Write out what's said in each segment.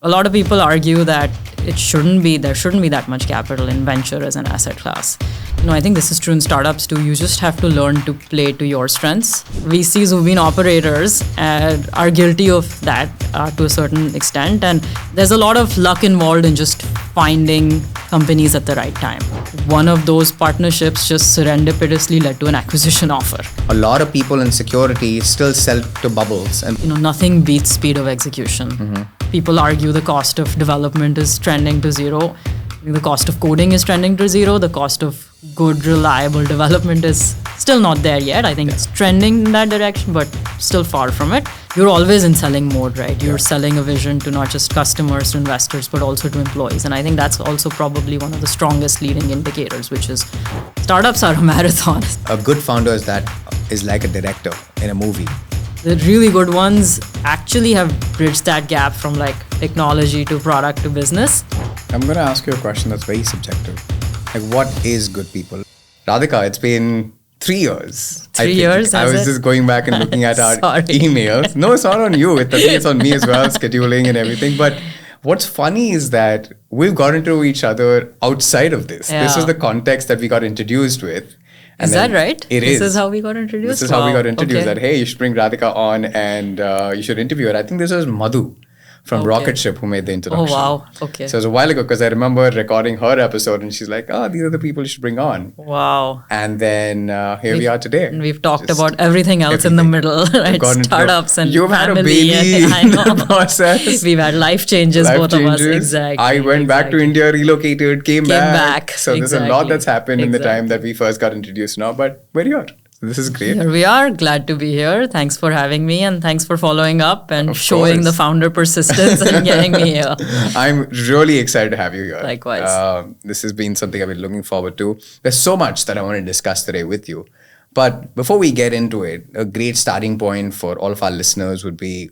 a lot of people argue that there shouldn't be that much capital in venture as an asset class. I think this is true in startups too. You just have to learn to play to your strengths. VCs who've been operators are guilty of that to a certain extent. And there's a lot of luck involved in just finding companies at the right time. One of those partnerships just serendipitously led to an acquisition offer. A lot of people in security still sell to bubbles. And nothing beats speed of execution. Mm-hmm. People argue the cost of development is trending to zero. The cost of coding is trending to zero. The cost of good, reliable development is still not there yet. I think it's trending in that direction, but still far from it. You're always in selling mode, right? You're selling a vision to not just customers, to investors, but also to employees. And I think that's also probably one of the strongest leading indicators, which is startups are a marathon. A good founder is like a director in a movie. The really good ones actually have bridged that gap from like technology to product to business. I'm going to ask you a question that's very subjective. Like, what is good people? Radhika, it's been 3 years. 3 years? I was just going back and looking at our emails. No, it's not on you. I think it's on me as well, scheduling and everything. But what's funny is that we've gotten to each other outside of this. Yeah. This is the context that we got introduced with. And is that right? It is. This is how we got introduced? This is how we got introduced. That, hey, you should bring Radhika on and you should interview her. I think this was Madhu from Rocket Ship who made the introduction. Oh, wow. Okay. So it was a while ago because I remember recording her episode and she's like, these are the people you should bring on. Wow. And then here we are today. And we've talked about everything else in the middle, right? Startups and you've family. Had a baby process. We've had life changes, both of us. Exactly. I went back to India, relocated, came back. So there's a lot that's happened in the time that we first got introduced now. But we're here. This is great. Here we are. Glad to be here. Thanks for having me and thanks for following up and showing the founder persistence and getting me here. I'm really excited to have you here. Likewise. This has been something I've been looking forward to. There's so much that I want to discuss today with you. But before we get into it, a great starting point for all of our listeners would be,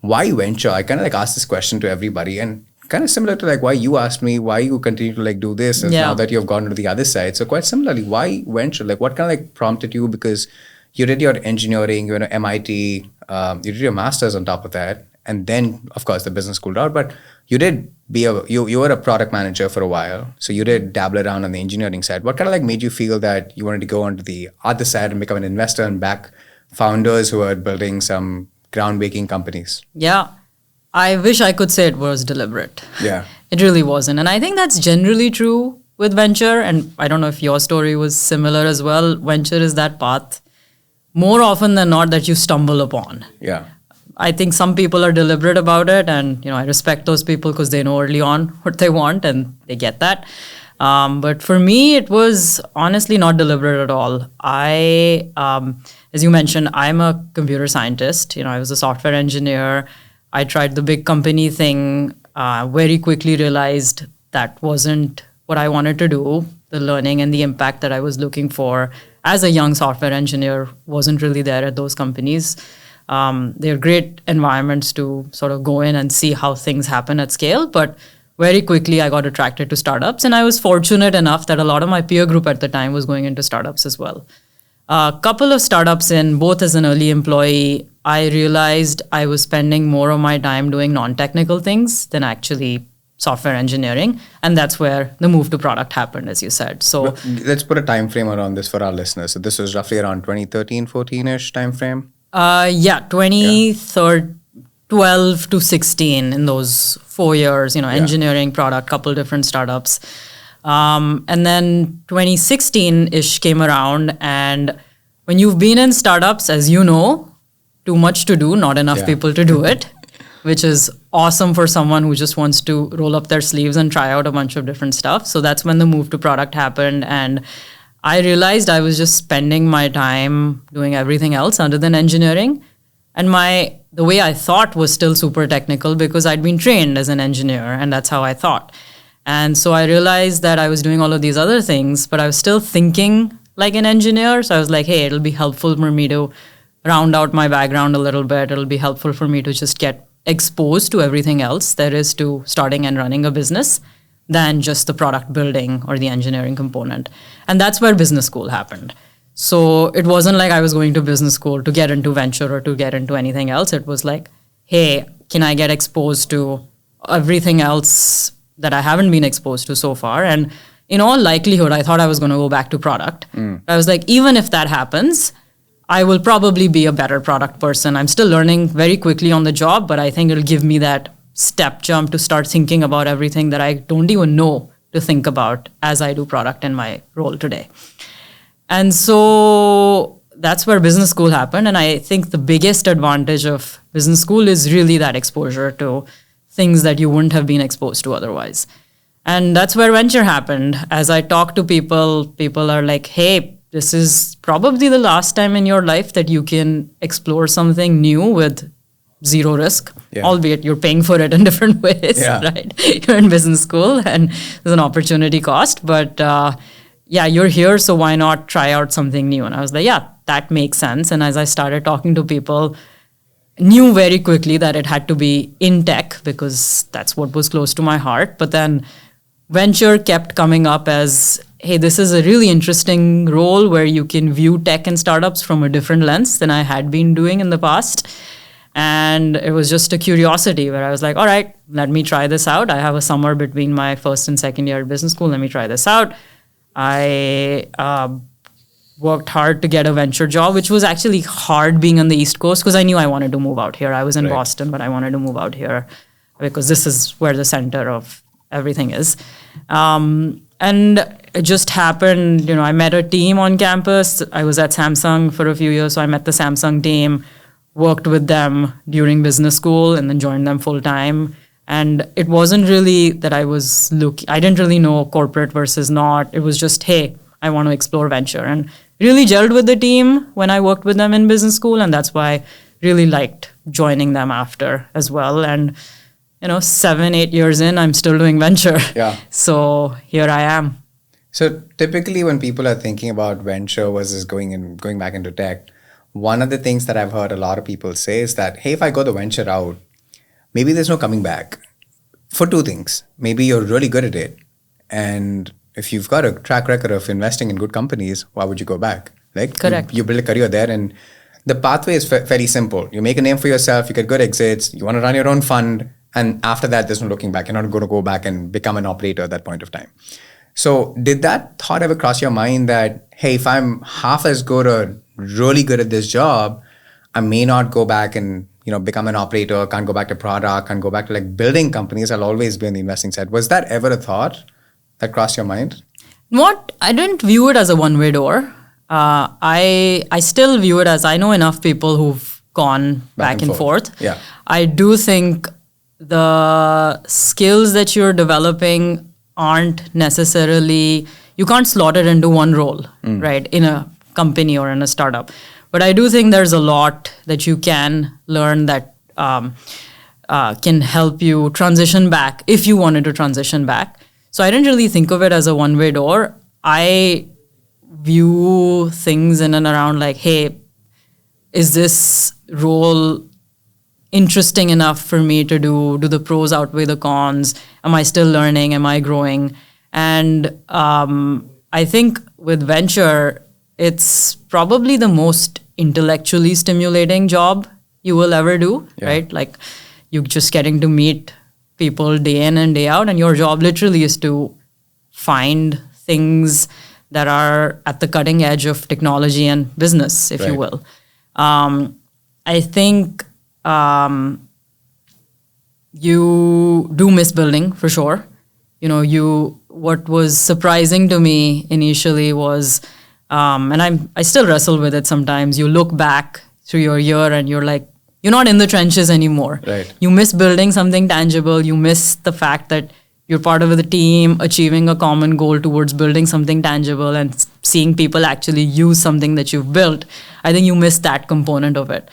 why venture? I kind of ask this question to everybody and kind of similar to why you asked me, why you continue to do this now that you've gone to the other side. So quite similarly, why venture? What kind of prompted you? Because you did your engineering, you went to MIT, you did your master's on top of that. And then, of course, the business school route. But you did you were a product manager for a while. So you did dabble around on the engineering side. What kind of made you feel that you wanted to go onto the other side and become an investor and back founders who are building some groundbreaking companies? Yeah. I wish I could say it was deliberate. Yeah. It really wasn't. And I think that's generally true with venture. And I don't know if your story was similar as well. Venture is that path more often than not that you stumble upon. Yeah. I think some people are deliberate about it. And, I respect those people because they know early on what they want and they get that. But for me, it was honestly not deliberate at all. As you mentioned, I'm a computer scientist. I was a software engineer. I tried the big company thing, very quickly realized that wasn't what I wanted to do. The learning and the impact that I was looking for as a young software engineer wasn't really there at those companies. They're great environments to sort of go in and see how things happen at scale. But very quickly, I got attracted to startups. And I was fortunate enough that a lot of my peer group at the time was going into startups as well. A couple of startups in, both as an early employee, I realized I was spending more of my time doing non-technical things than actually software engineering. And that's where the move to product happened, as you said. So let's put a time frame around this for our listeners. So this was roughly around 2013, 14-ish time frame? 12 to 16 in those 4 years, engineering, product, couple different startups. And then 2016-ish came around, and when you've been in startups, as you know, too much to do, not enough people to do it, which is awesome for someone who just wants to roll up their sleeves and try out a bunch of different stuff. So that's when the move to product happened, and I realized I was just spending my time doing everything else other than engineering. And the way I thought was still super technical because I'd been trained as an engineer, and that's how I thought. And so I realized that I was doing all of these other things, but I was still thinking like an engineer. So I was like, hey, it'll be helpful for me to round out my background a little bit. It'll be helpful for me to just get exposed to everything else there is to starting and running a business than just the product building or the engineering component. And that's where business school happened. So it wasn't like I was going to business school to get into venture or to get into anything else. It was like, hey, can I get exposed to everything else that I haven't been exposed to so far. And in all likelihood, I thought I was going to go back to product. I was like, even if that happens, I will probably be a better product person. I'm still learning very quickly on the job, but I think it'll give me that step jump to start thinking about everything that I don't even know to think about as I do product in my role today. And so that's where business school happened. And I think the biggest advantage of business school is really that exposure to things that you wouldn't have been exposed to otherwise. And that's where venture happened. As I talk to people, people are like, hey, this is probably the last time in your life that you can explore something new with zero risk, albeit you're paying for it in different ways, right? You're in business school and there's an opportunity cost, but you're here, so why not try out something new? And I was like, yeah, that makes sense. And as I started talking to people, knew very quickly that it had to be in tech because that's what was close to my heart. But then venture kept coming up as, hey, this is a really interesting role where you can view tech and startups from a different lens than I had been doing in the past. And it was just a curiosity where I was like, all right, let me try this out. I have a summer between my first and second year at business school. Let me try this out. I worked hard to get a venture job, which was actually hard being on the East Coast because I knew I wanted to move out here. I was in Boston, but I wanted to move out here because this is where the center of everything is. And it just happened, I met a team on campus. I was at Samsung for a few years, so I met the Samsung team, worked with them during business school, and then joined them full time. And it wasn't really that I didn't really know corporate versus not. It was just, hey, I want to explore venture. And really gelled with the team when I worked with them in business school. And that's why I really liked joining them after as well. And, 7-8 years in, I'm still doing venture. Yeah. So here I am. So typically when people are thinking about venture versus going back into tech, one of the things that I've heard a lot of people say is that, hey, if I go the venture route, maybe there's no coming back for two things. Maybe you're really good at it. And if you've got a track record of investing in good companies, why would you go back? Like, correct. You build a career there, and the pathway is fairly simple. You make a name for yourself, you get good exits, you want to run your own fund, and after that, there's no looking back. You're not going to go back and become an operator at that point of time. So did that thought ever cross your mind that, hey, if I'm half as good or really good at this job, I may not go back and become an operator, can't go back to product, can't go back to like building companies, I'll always be on the investing side. Was that ever a thought that crossed your mind? I didn't view it as a one-way door. I still view it as I know enough people who've gone back and forth. Yeah. I do think the skills that you're developing aren't necessarily, you can't slot it into one role, right, in a company or in a startup. But I do think there's a lot that you can learn that can help you transition back if you wanted to transition back. So I didn't really think of it as a one-way door. I view things in and around like, hey, is this role interesting enough for me to do? Do the pros outweigh the cons? Am I still learning? Am I growing? And I think with venture, it's probably the most intellectually stimulating job you will ever do, right? Like you're just getting to meet people day in and day out, and your job literally is to find things that are at the cutting edge of technology and business, if you will. I think you do miss building for sure. What was surprising to me initially was, and I still wrestle with it sometimes. You look back through your year and you're like, you're not in the trenches anymore. Right. You miss building something tangible. You miss the fact that you're part of the team, achieving a common goal towards building something tangible and seeing people actually use something that you've built. I think you miss that component of it.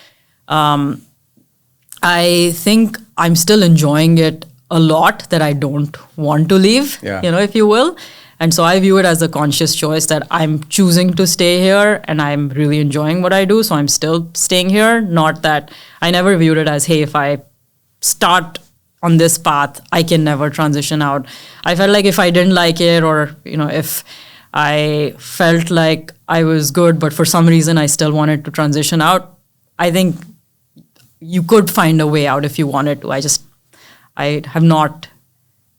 I think I'm still enjoying it a lot that I don't want to leave, if you will. And so I view it as a conscious choice that I'm choosing to stay here and I'm really enjoying what I do. So I'm still staying here. Not that I never viewed it as, hey, if I start on this path, I can never transition out. I felt like if I didn't like it or, if I felt like I was good, but for some reason I still wanted to transition out, I think you could find a way out if you wanted to. I have not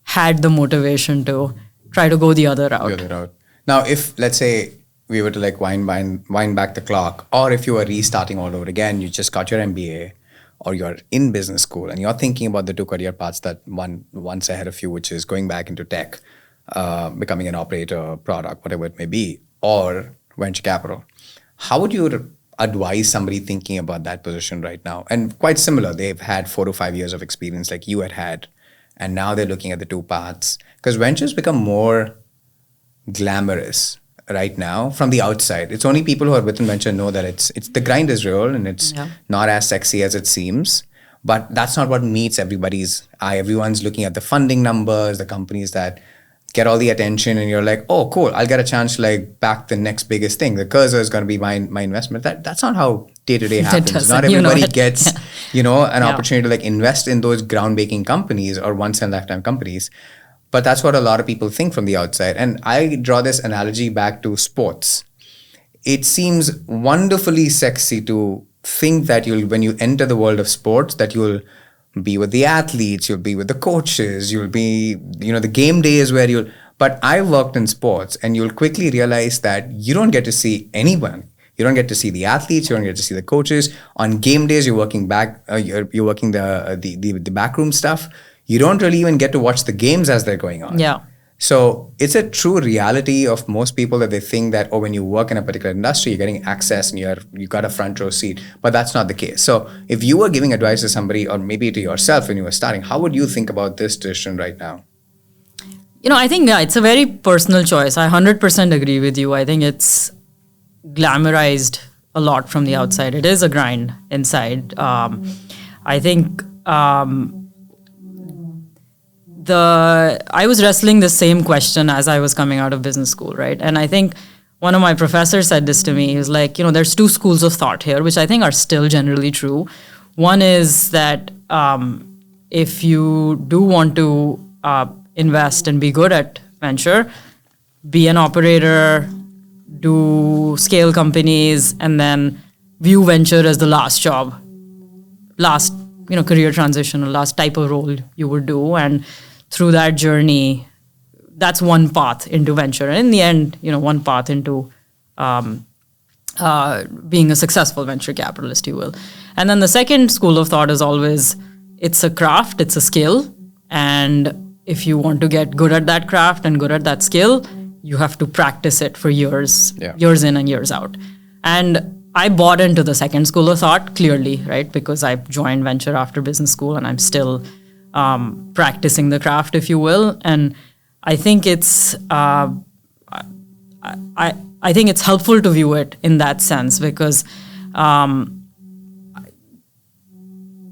had the motivation to try to go the other route. The other route. Now, if let's say we were to like wind back the clock, or if you were restarting all over again, you just got your MBA, or you're in business school, and you're thinking about the two career paths that once ahead of you, which is going back into tech, becoming an operator, product, whatever it may be, or venture capital. How would you advise somebody thinking about that position right now? And quite similar, they've had 4 to 5 years of experience like you had, and now they're looking at the two paths. Because ventures become more glamorous right now from the outside. It's only people who are within venture know that it's the grind is real and it's not as sexy as it seems. But that's not what meets everybody's eye. Everyone's looking at the funding numbers, the companies that get all the attention, and you're like, oh, cool, I'll get a chance to like back the next biggest thing. The cursor is going to be my investment. That's not how day-to-day happens. Not everybody gets, an opportunity to like invest in those groundbreaking companies or once-in-a-lifetime companies. But that's what a lot of people think from the outside. And I draw this analogy back to sports. It seems wonderfully sexy to think that when you enter the world of sports, that you'll be with the athletes, you'll be with the coaches, you'll be, the game days where but I worked in sports, and you'll quickly realize that you don't get to see anyone. You don't get to see the athletes, you don't get to see the coaches. On game days, you're working you're working the backroom stuff. You don't really even get to watch the games as they're going on. Yeah. So it's a true reality of most people that they think that, when you work in a particular industry, you're getting access and you got a front row seat. But that's not the case. So if you were giving advice to somebody, or maybe to yourself when you were starting, how would you think about this decision right now? I think it's a very personal choice. I 100% agree with you. I think it's glamorized a lot from the outside. It is a grind inside. I think I was wrestling the same question as I was coming out of business school, right? And I think one of my professors said this to me. He was like, there's two schools of thought here, which I think are still generally true. One is that if you do want to invest and be good at venture, be an operator, do scale companies, and then view venture as the last job, last career transition, or last type of role you would do. And through that journey, that's one path into venture. And in the end, one path into being a successful venture capitalist, you will. And then the second school of thought is always, it's a craft, it's a skill. And if you want to get good at that craft and good at that skill, you have to practice it for years, years in and years out. And I bought into the second school of thought, clearly, right? Because I joined venture after business school, and I'm still practicing the craft, if you will. And I think it's I think it's helpful to view it in that sense, because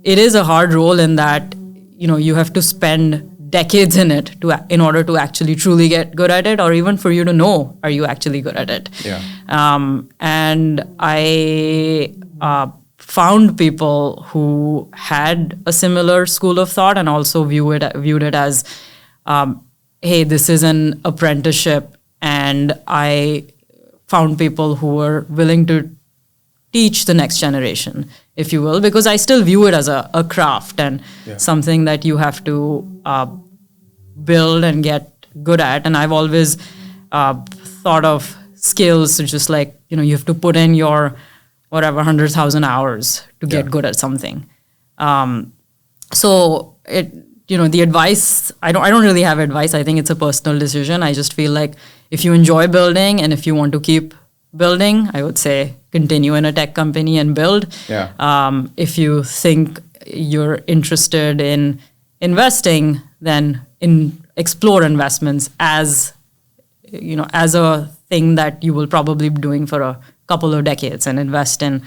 it is a hard role in that you have to spend decades in it in order to actually truly get good at it, or even for you to know, are you actually good at it? Yeah. And I found people who had a similar school of thought and also viewed it as, hey, this is an apprenticeship. And I found people who were willing to teach the next generation, if you will, because I still view it as a craft and something that you have to build and get good at. And I've always thought of skills, just like, you have to put in your 100,000 hours to get good at something. So the advice, I don't really have advice. I think it's a personal decision. I just feel like if you enjoy building and if you want to keep building, I would say continue in a tech company and build. If you think you're interested in investing, then explore investments as a thing that you will probably be doing for a couple of decades, and invest in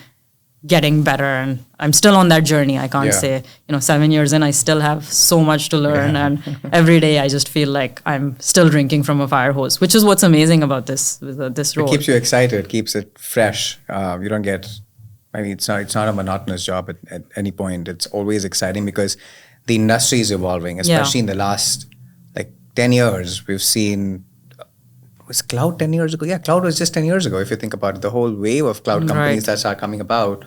getting better. And I'm still on that journey. I can't say, 7 years in, I still have so much to learn. And every day I just feel like I'm still drinking from a fire hose, which is what's amazing about this role. It keeps you excited, keeps it fresh. You don't get, it's not a monotonous job at any point. It's always exciting because the industry is evolving, especially in the last 10 years. We've seen, was cloud 10 years ago? Yeah, cloud was just 10 years ago. If you think about it, the whole wave of cloud companies that are coming about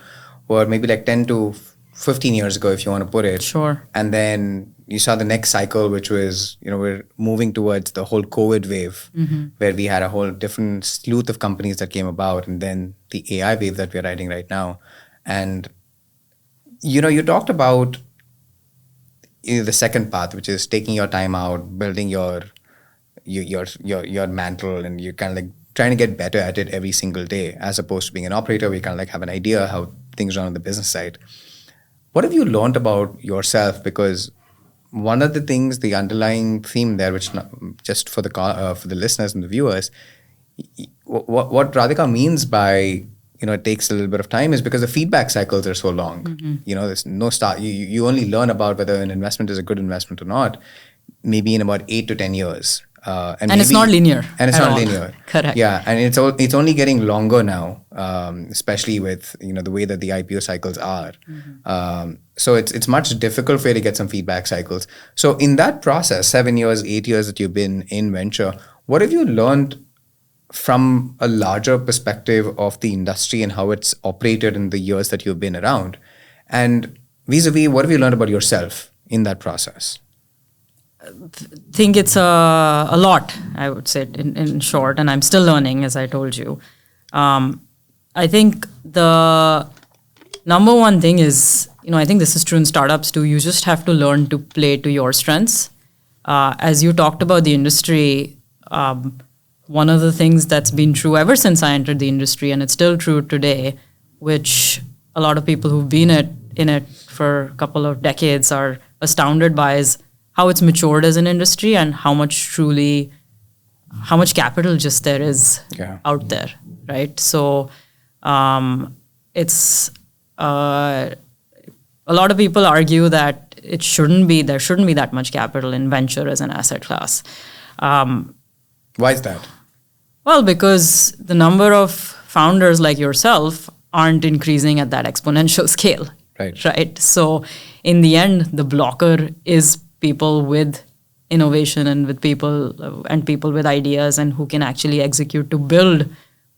were maybe 10 to 15 years ago, if you want to put it. Sure. And then you saw the next cycle, which was, we're moving towards the whole COVID wave, where we had a whole different sleuth of companies that came about, and then the AI wave that we're riding right now. And, you talked about the second path, which is taking your time out, building your mantle, and you're kind of like trying to get better at it every single day, as opposed to being an operator where you kind of like have an idea how things run on the business side. What have you learned about yourself? Because one of the things, the underlying theme there, which just for the listeners and the viewers, what Radhika means by it takes a little bit of time is because the feedback cycles are so long. There's no start. You only learn about whether an investment is a good investment or not, maybe in about 8 to 10 years. And it's not linear. And it's not linear. Correct. Yeah, and it's only getting longer now, especially with the way that the IPO cycles are. So it's much difficult for you to get some feedback cycles. So in that process, 7 years, 8 years that you've been in venture, what have you learned from a larger perspective of the industry and how it's operated in the years that you've been around? And vis-a-vis, what have you learned about yourself in that process? Think it's a lot, I would say, in short, and I'm still learning, as I told you. I think the number one thing is, I think this is true in startups too, you just have to learn to play to your strengths. As you talked about the industry, one of the things that's been true ever since I entered the industry, and it's still true today, which a lot of people who've been in it for a couple of decades are astounded by, is how it's matured as an industry and how much capital just there is out there, right? So it's a lot of people argue that there shouldn't be that much capital in venture as an asset class. Why is that? Well, because the number of founders like yourself aren't increasing at that exponential scale. Right. So in the end, the blocker is people with innovation and with people with ideas and who can actually execute to build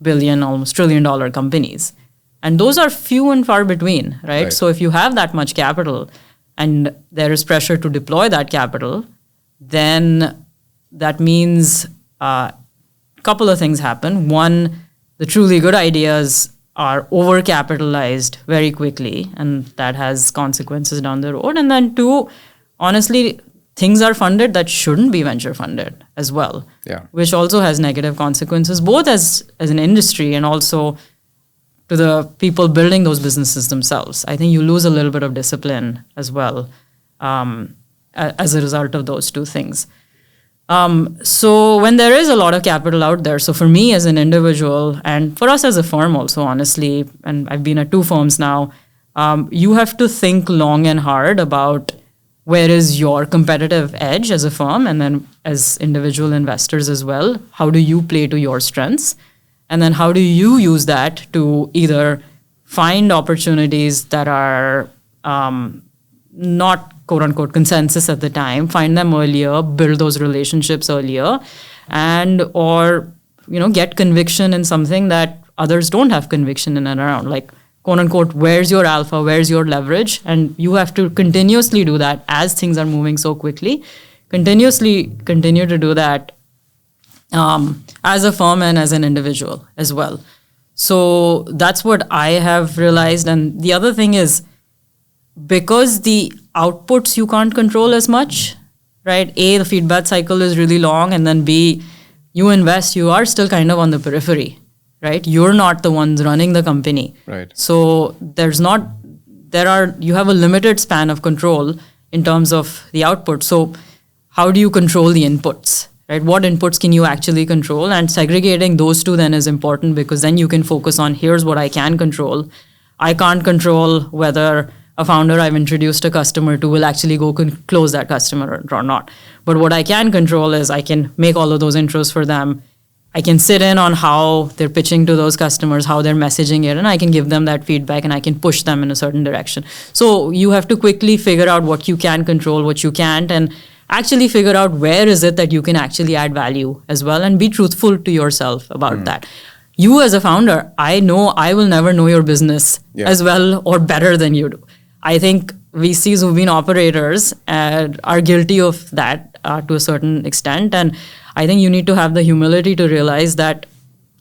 billion, almost $1 trillion companies. And those are few and far between, right? So if you have that much capital and there is pressure to deploy that capital, then that means a couple of things happen. One, the truly good ideas are overcapitalized very quickly, and that has consequences down the road. And then two, honestly, things are funded that shouldn't be venture funded as well, which also has negative consequences, both as an industry and also to the people building those businesses themselves. I think you lose a little bit of discipline as well as a result of those two things. So when there is a lot of capital out there, so for me as an individual and for us as a firm also, honestly, and I've been at 2 firms now, you have to think long and hard about where is your competitive edge as a firm, and then as individual investors as well. How do you play to your strengths? And then how do you use that to either find opportunities that are not quote unquote consensus at the time, find them earlier, build those relationships earlier, and or get conviction in something that others don't have conviction in and around, like quote unquote, where's your alpha, where's your leverage? And you have to continuously do that as things are moving so quickly. Continuously continue to do that as a firm and as an individual as well. So that's what I have realized. And the other thing is, because the outputs you can't control as much, right? A, the feedback cycle is really long, and then B, you invest, you are still kind of on the periphery, right? You're not the ones running the company. Right. So you have a limited span of control in terms of the output. So how do you control the inputs, right? What inputs can you actually control? And segregating those two then is important, because then you can focus on, here's what I can control. I can't control whether a founder I've introduced a customer to will actually go close that customer or not. But what I can control is I can make all of those intros for them. I can sit in on how they're pitching to those customers, how they're messaging it, and I can give them that feedback and I can push them in a certain direction. So you have to quickly figure out what you can control, what you can't, and actually figure out where is it that you can actually add value as well, and be truthful to yourself about that. You as a founder, I know I will never know your business as well or better than you do. I think VCs who've been operators are guilty of that to a certain extent. And I think you need to have the humility to realize that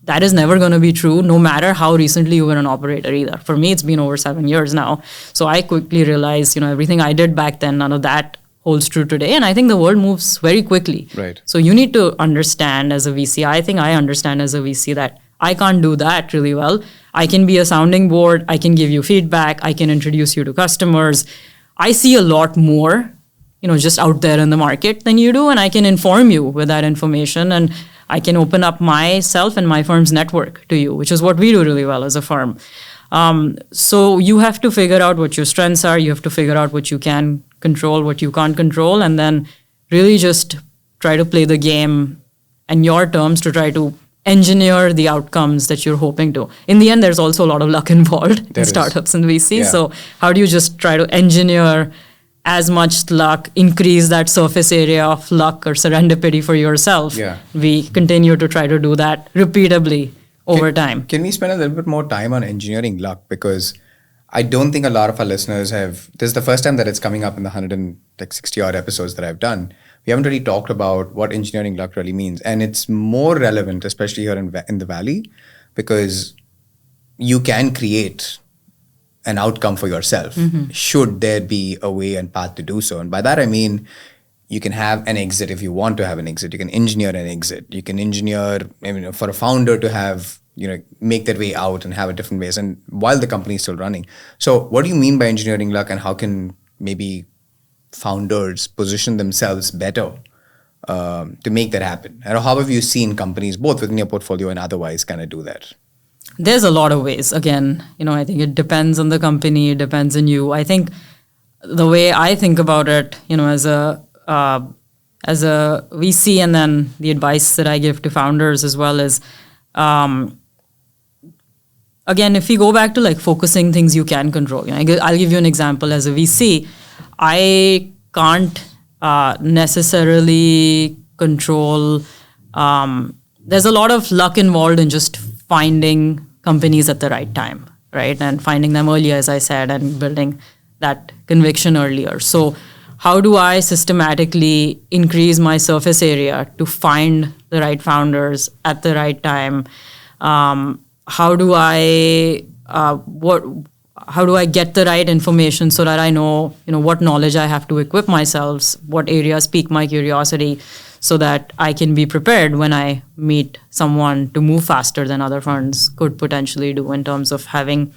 that is never going to be true, no matter how recently you were an operator either. For me, it's been over 7 years now. So I quickly realized, everything I did back then, none of that holds true today. And I think the world moves very quickly. Right. So you need to understand as a VC, I think I understand as a VC that I can't do that really well. I can be a sounding board. I can give you feedback. I can introduce you to customers. I see a lot more, just out there in the market than you do. And I can inform you with that information. And I can open up myself and my firm's network to you, which is what we do really well as a firm. So you have to figure out what your strengths are. You have to figure out what you can control, what you can't control, and then really just try to play the game in your terms to try to engineer the outcomes that you're hoping to. In the end, there's also a lot of luck involved in startups and VC. Yeah. So how do you just try to engineer as much luck, increase that surface area of luck or serendipity for yourself? Yeah. We continue to try to do that repeatably over time. Can we spend a little bit more time on engineering luck? Because I don't think a lot of our listeners have, this is the first time that it's coming up in the 160 odd episodes that I've done. We haven't really talked about what engineering luck really means. And it's more relevant, especially here in the Valley, because you can create an outcome for yourself, should there be a way and path to do so. And by that, I mean, you can have an exit if you want to have an exit. You can engineer an exit. You can engineer, for a founder to have, make their way out and have a different ways, and while the company is still running. So what do you mean by engineering luck, and how can maybe founders position themselves better to make that happen? And how have you seen companies, both within your portfolio and otherwise, kind of do that? There's a lot of ways. Again, I think it depends on the company. It depends on you. I think the way I think about it, as a VC, and then the advice that I give to founders as well is, again, if you go back to like focusing things you can control. I'll give you an example. As a VC, I can't necessarily control. There's a lot of luck involved in just finding companies at the right time, right? And finding them earlier, as I said, and building that conviction earlier. So how do I systematically increase my surface area to find the right founders at the right time? How do I get the right information so that I know, what knowledge I have to equip myself, what areas pique my curiosity, so that I can be prepared when I meet someone to move faster than other funds could potentially do, in terms of having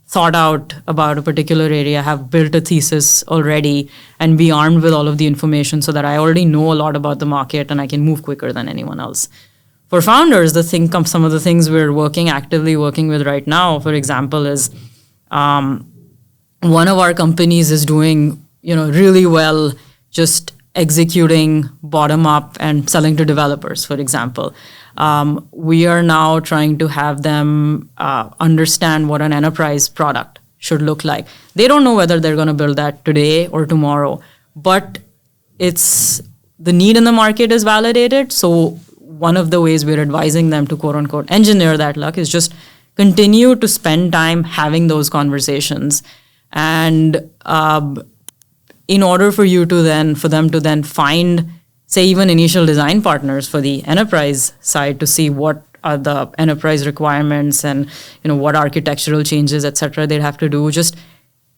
thought out about a particular area, have built a thesis already, and be armed with all of the information so that I already know a lot about the market and I can move quicker than anyone else. For founders, some of the things we're actively working with right now, for example, is one of our companies is doing, really well just executing bottom up and selling to developers, for example. We are now trying to have them understand what an enterprise product should look like. They don't know whether they're going to build that today or tomorrow, but the need in the market is validated. So one of the ways we're advising them to quote unquote engineer that luck is just continue to spend time having those conversations. And in order for them to then find, say, even initial design partners for the enterprise side to see what are the enterprise requirements and what architectural changes, etc., they'd have to do. Just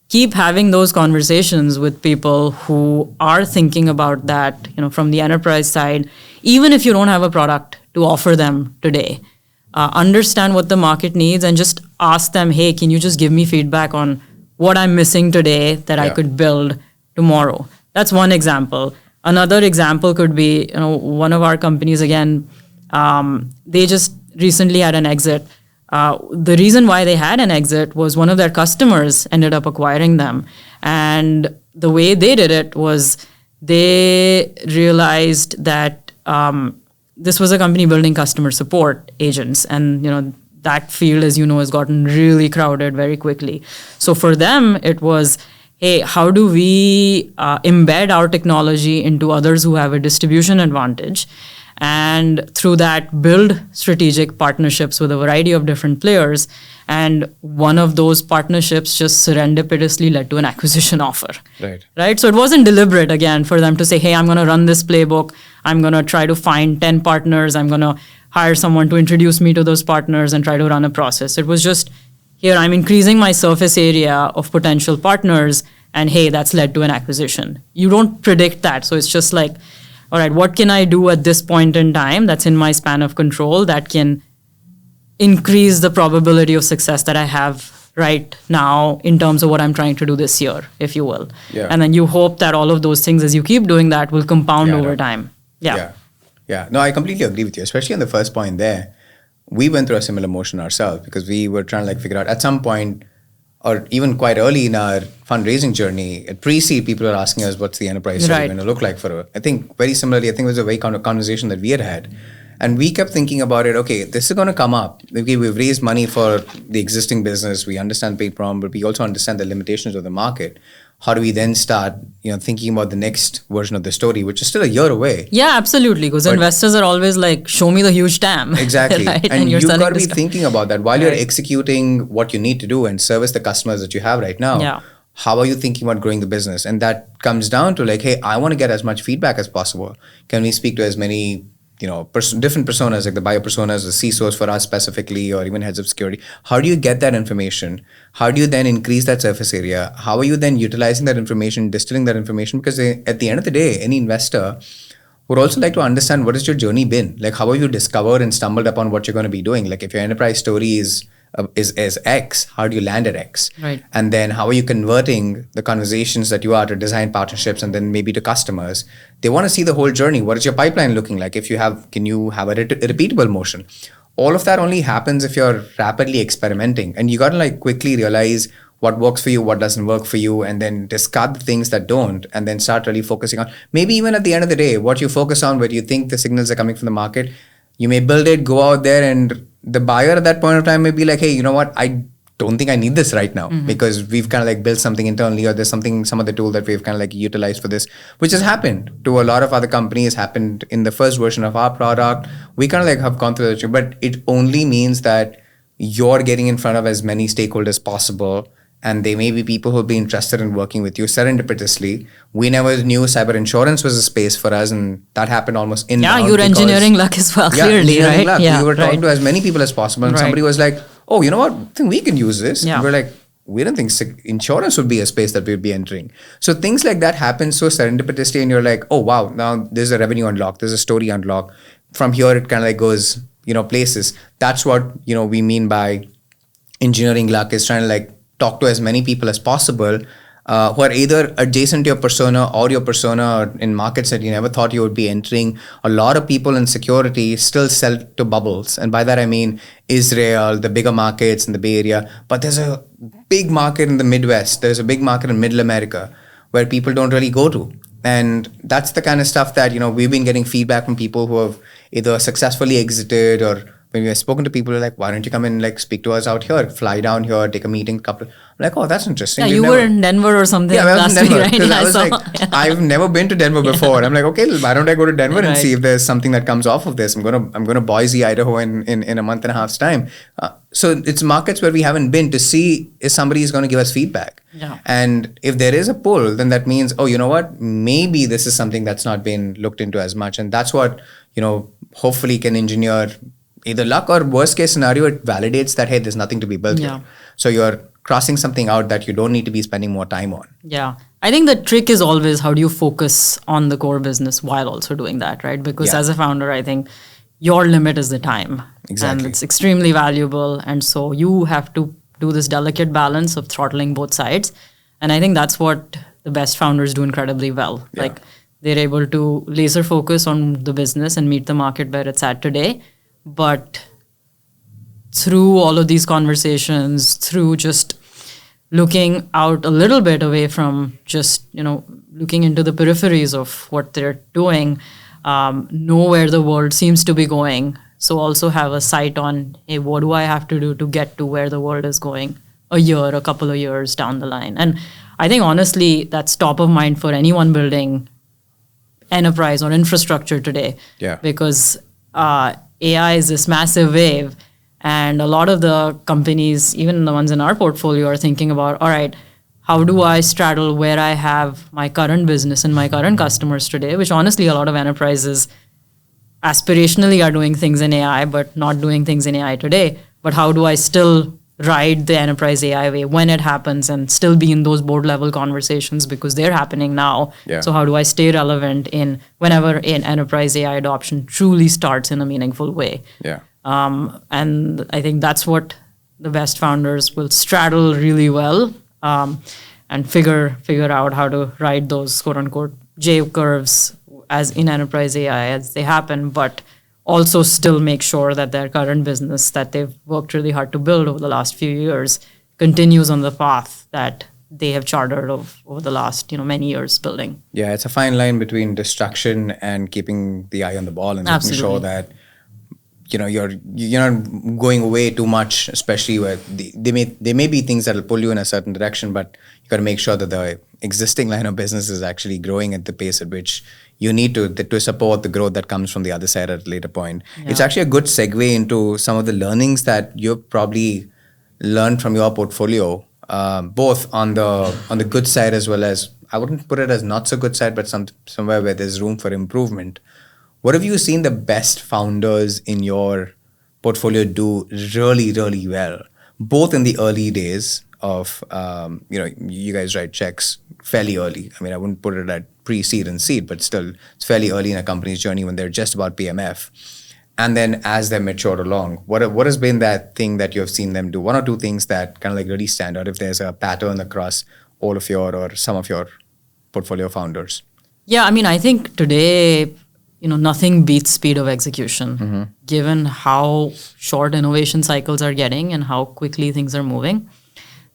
keep having those conversations with people who are thinking about that, from the enterprise side, even if you don't have a product to offer them today. Understand what the market needs and just ask them, hey, can you just give me feedback on what I'm missing today that I could build tomorrow? That's one example. Another example could be, one of our companies, again, they just recently had an exit. The reason why they had an exit was one of their customers ended up acquiring them. And the way they did it was they realized that this was a company building customer support agents. And, that field, as you know, has gotten really crowded very quickly. So for them, it was, hey, how do we embed our technology into others who have a distribution advantage, and through that build strategic partnerships with a variety of different players. And one of those partnerships just serendipitously led to an acquisition offer. Right. So it wasn't deliberate, again, for them to say, hey, I'm going to run this playbook. I'm going to try to find 10 partners. I'm going to hire someone to introduce me to those partners and try to run a process. It was just, here, I'm increasing my surface area of potential partners. And hey, that's led to an acquisition. You don't predict that. So it's just like, all right, what can I do at this point in time that's in my span of control that can increase the probability of success that I have right now in terms of what I'm trying to do this year, if you will. Yeah. And then you hope that all of those things, as you keep doing that, will compound over time. Yeah. No, I completely agree with you, especially on the first point there. We went through a similar motion ourselves because we were trying to like figure out at some point, or even quite early in our fundraising journey, at pre-seed, people are asking us what's the enterprise story going to look like for us. I think very similarly, I think it was a very conversation that we had. And we kept thinking about it, okay, this is going to come up. Okay, we've raised money for the existing business. We understand paid problem, but we also understand the limitations of the market. How do we then start, thinking about the next version of the story, which is still a year away? Yeah, absolutely. Because investors are always like, show me the huge TAM. Exactly. Right? And you've got to be thinking about that while you're executing what you need to do and service the customers that you have right now. Yeah. How are you thinking about growing the business? And that comes down to like, hey, I want to get as much feedback as possible. Can we speak to as many different personas, like the buyer personas, the CISOs for us specifically, or even heads of security? How do you get that information? How do you then increase that surface area? How are you then utilizing that information, distilling that information? Because at the end of the day, any investor would also like to understand, what has your journey been? Like, how have you discovered and stumbled upon what you're going to be doing? Like, if your enterprise story is X, how do you land at X? Right. And then how are you converting the conversations that you are to design partnerships and then maybe to customers? They want to see the whole journey. What is your pipeline looking like? Can you have a repeatable motion? All of that only happens if you're rapidly experimenting, and you got to like quickly realize what works for you, what doesn't work for you, and then discard the things that don't, and then start really focusing on, maybe even at the end of the day, what you focus on, where you think the signals are coming from the market. You may build it, go out there, and the buyer at that point of time may be like, hey, you know what? I don't think I need this right now because we've kind of like built something internally, or there's some other tool that we've kind of like utilized for this, which has happened to a lot of other companies, happened in the first version of our product. We kind of like have gone through that, but it only means that you're getting in front of as many stakeholders possible. And they may be people who will be interested in working with you serendipitously. We never knew cyber insurance was a space for us, and that happened almost in. Yeah, you're engineering luck as well, clearly, right? Luck. Yeah, we were talking to as many people as possible, and somebody was like, oh, you know what? I think we can use this. Yeah. And we're like, we don't think insurance would be a space that we'd be entering. So things like that happen so serendipitously, and you're like, oh, wow, now there's a revenue unlock, there's a story unlock. From here, it kind of like goes, places. That's what, we mean by engineering luck, is trying to like talk to as many people as possible who are either adjacent to your persona or in markets that you never thought you would be entering. A lot of people in security still sell to bubbles. And by that, I mean Israel, the bigger markets in the Bay Area. But there's a big market in the Midwest. There's a big market in Middle America where people don't really go to. And that's the kind of stuff that, we've been getting feedback from people who have either successfully exited, or when we have spoken to people who are like, why don't you come and like speak to us out here, fly down here, take a meeting, I'm like, oh, that's interesting. Yeah, you were in Denver or something last week, right? I was like, I've never been to Denver before. I'm like, okay, why don't I go to Denver and see if there's something that comes off of this? I'm gonna Boise, Idaho in a month and a half's time. So it's markets where we haven't been to see if somebody is going to give us feedback. Yeah. And if there is a pull, then that means, oh, you know what? Maybe this is something that's not been looked into as much. And that's what, hopefully can engineer either luck, or worst case scenario, it validates that, hey, there's nothing to be built here. So you're crossing something out that you don't need to be spending more time on. Yeah. I think the trick is always, how do you focus on the core business while also doing that, right? Because as a founder, I think your limit is the time. Exactly. And it's extremely valuable. And so you have to do this delicate balance of throttling both sides. And I think that's what the best founders do incredibly well. Yeah. Like, they're able to laser focus on the business and meet the market where it's at today. But through all of these conversations, through just looking out a little bit away from just, looking into the peripheries of what they're doing, know where the world seems to be going. So also have a sight on, hey, what do I have to do to get to where the world is going a couple of years down the line? And I think honestly, that's top of mind for anyone building enterprise or infrastructure today. Yeah. Because AI is this massive wave, and a lot of the companies, even the ones in our portfolio, are thinking about, all right, how do I straddle where I have my current business and my current customers today, which honestly a lot of enterprises aspirationally are doing things in AI, but not doing things in AI today. But how do I still ride the enterprise AI wave when it happens and still be in those board level conversations because they're happening now? Yeah. So how do I stay relevant in whenever an enterprise AI adoption truly starts in a meaningful way? Yeah. And I think that's what the best founders will straddle really well, and figure out how to ride those quote unquote J curves as in enterprise AI as they happen, but also still make sure that their current business that they've worked really hard to build over the last few years continues on the path that they have chartered over the last many years building. Yeah, it's a fine line between distraction and keeping the eye on the ball and making sure that you're not going away too much, especially where there may be things that will pull you in a certain direction, but you got to make sure that the existing line of business is actually growing at the pace at which you need to support the growth that comes from the other side at a later point. Yeah. It's actually a good segue into some of the learnings that you've probably learned from your portfolio, both on the good side as well as, I wouldn't put it as not so good side, but somewhere where there's room for improvement. What have you seen the best founders in your portfolio do really, really well, both in the early days of, you guys write checks fairly early. I mean, I wouldn't put it at pre-seed and seed, but still it's fairly early in a company's journey when they're just about PMF. And then as they mature along, what has been that thing that you have seen them do? One or two things that kind of like really stand out if there's a pattern across all of your or some of your portfolio founders? Yeah, I mean, I think today, nothing beats speed of execution, given how short innovation cycles are getting and how quickly things are moving.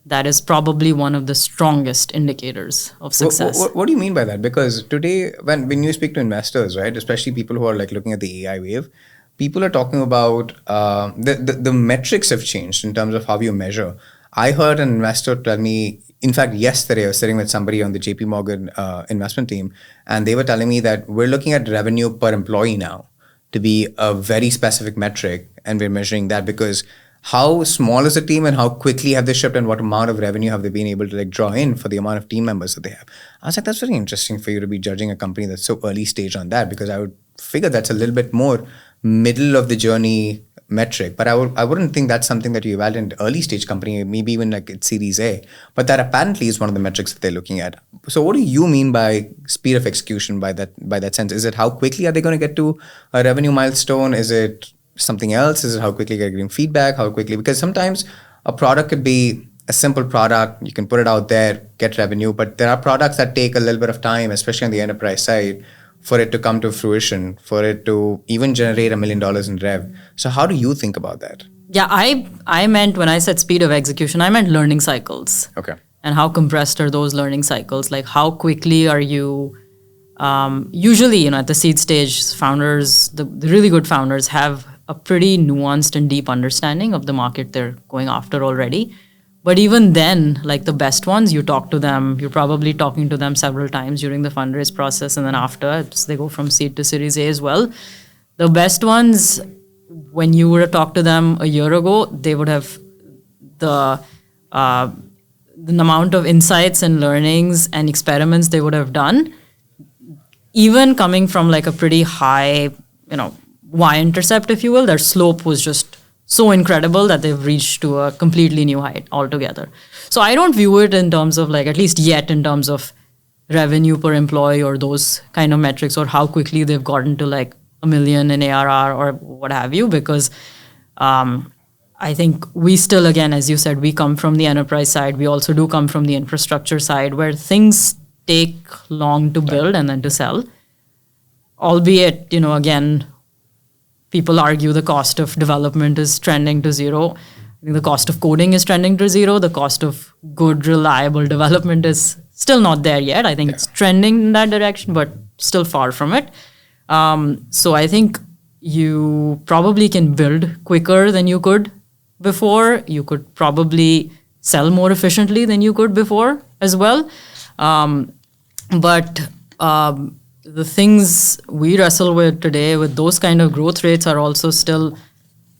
That is probably one of the strongest indicators of success. What do you mean by that? Because today, when you speak to investors, right, especially people who are like looking at the AI wave, people are talking about the metrics have changed in terms of how you measure. I heard an investor tell me, in fact, yesterday I was sitting with somebody on the JP Morgan investment team, and they were telling me that we're looking at revenue per employee now to be a very specific metric, and we're measuring that because how small is the team and how quickly have they shipped and what amount of revenue have they been able to draw in for the amount of team members that they have. I was like, that's very interesting for you to be judging a company that's so early stage on that, because I would figure that's a little bit more middle of the journey metric, but I wouldn't think that's something that you evaluate in early stage company, maybe even like it's Series A, but that apparently is one of the metrics that they're looking at. So what do you mean by speed of execution by that sense? Is it how quickly are they going to get to a revenue milestone? Is it something else? Is it how quickly they're getting feedback? How quickly? Because sometimes a product could be a simple product, you can put it out there, get revenue, but there are products that take a little bit of time, especially on the enterprise side, for it to come to fruition, for it to even generate $1 million in rev. So how do you think about that? Yeah, I meant, when I said speed of execution, I meant learning cycles. Okay. And how compressed are those learning cycles? Like how quickly are you, usually, at the seed stage, founders, the really good founders have a pretty nuanced and deep understanding of the market they're going after already. But even then, like the best ones, you talk to them, you're probably talking to them several times during the fundraise process, and then after, they go from seed to Series A as well. The best ones, when you would have talked to them a year ago, they would have the amount of insights and learnings and experiments they would have done, even coming from like a pretty high, y-intercept, if you will, their slope was just so incredible that they've reached to a completely new height altogether. So I don't view it in terms of at least yet, in terms of revenue per employee or those kind of metrics, or how quickly they've gotten to $1 million in ARR or what have you, because I think we still, again, as you said, we come from the enterprise side. We also do come from the infrastructure side, where things take long to build and then to sell. Albeit, again, people argue the cost of development is trending to zero. I think the cost of coding is trending to zero. The cost of good, reliable development is still not there yet. I think it's trending in that direction, but still far from it. So I think you probably can build quicker than you could before. You could probably sell more efficiently than you could before. as well. But the things we wrestle with today with those kind of growth rates are also still,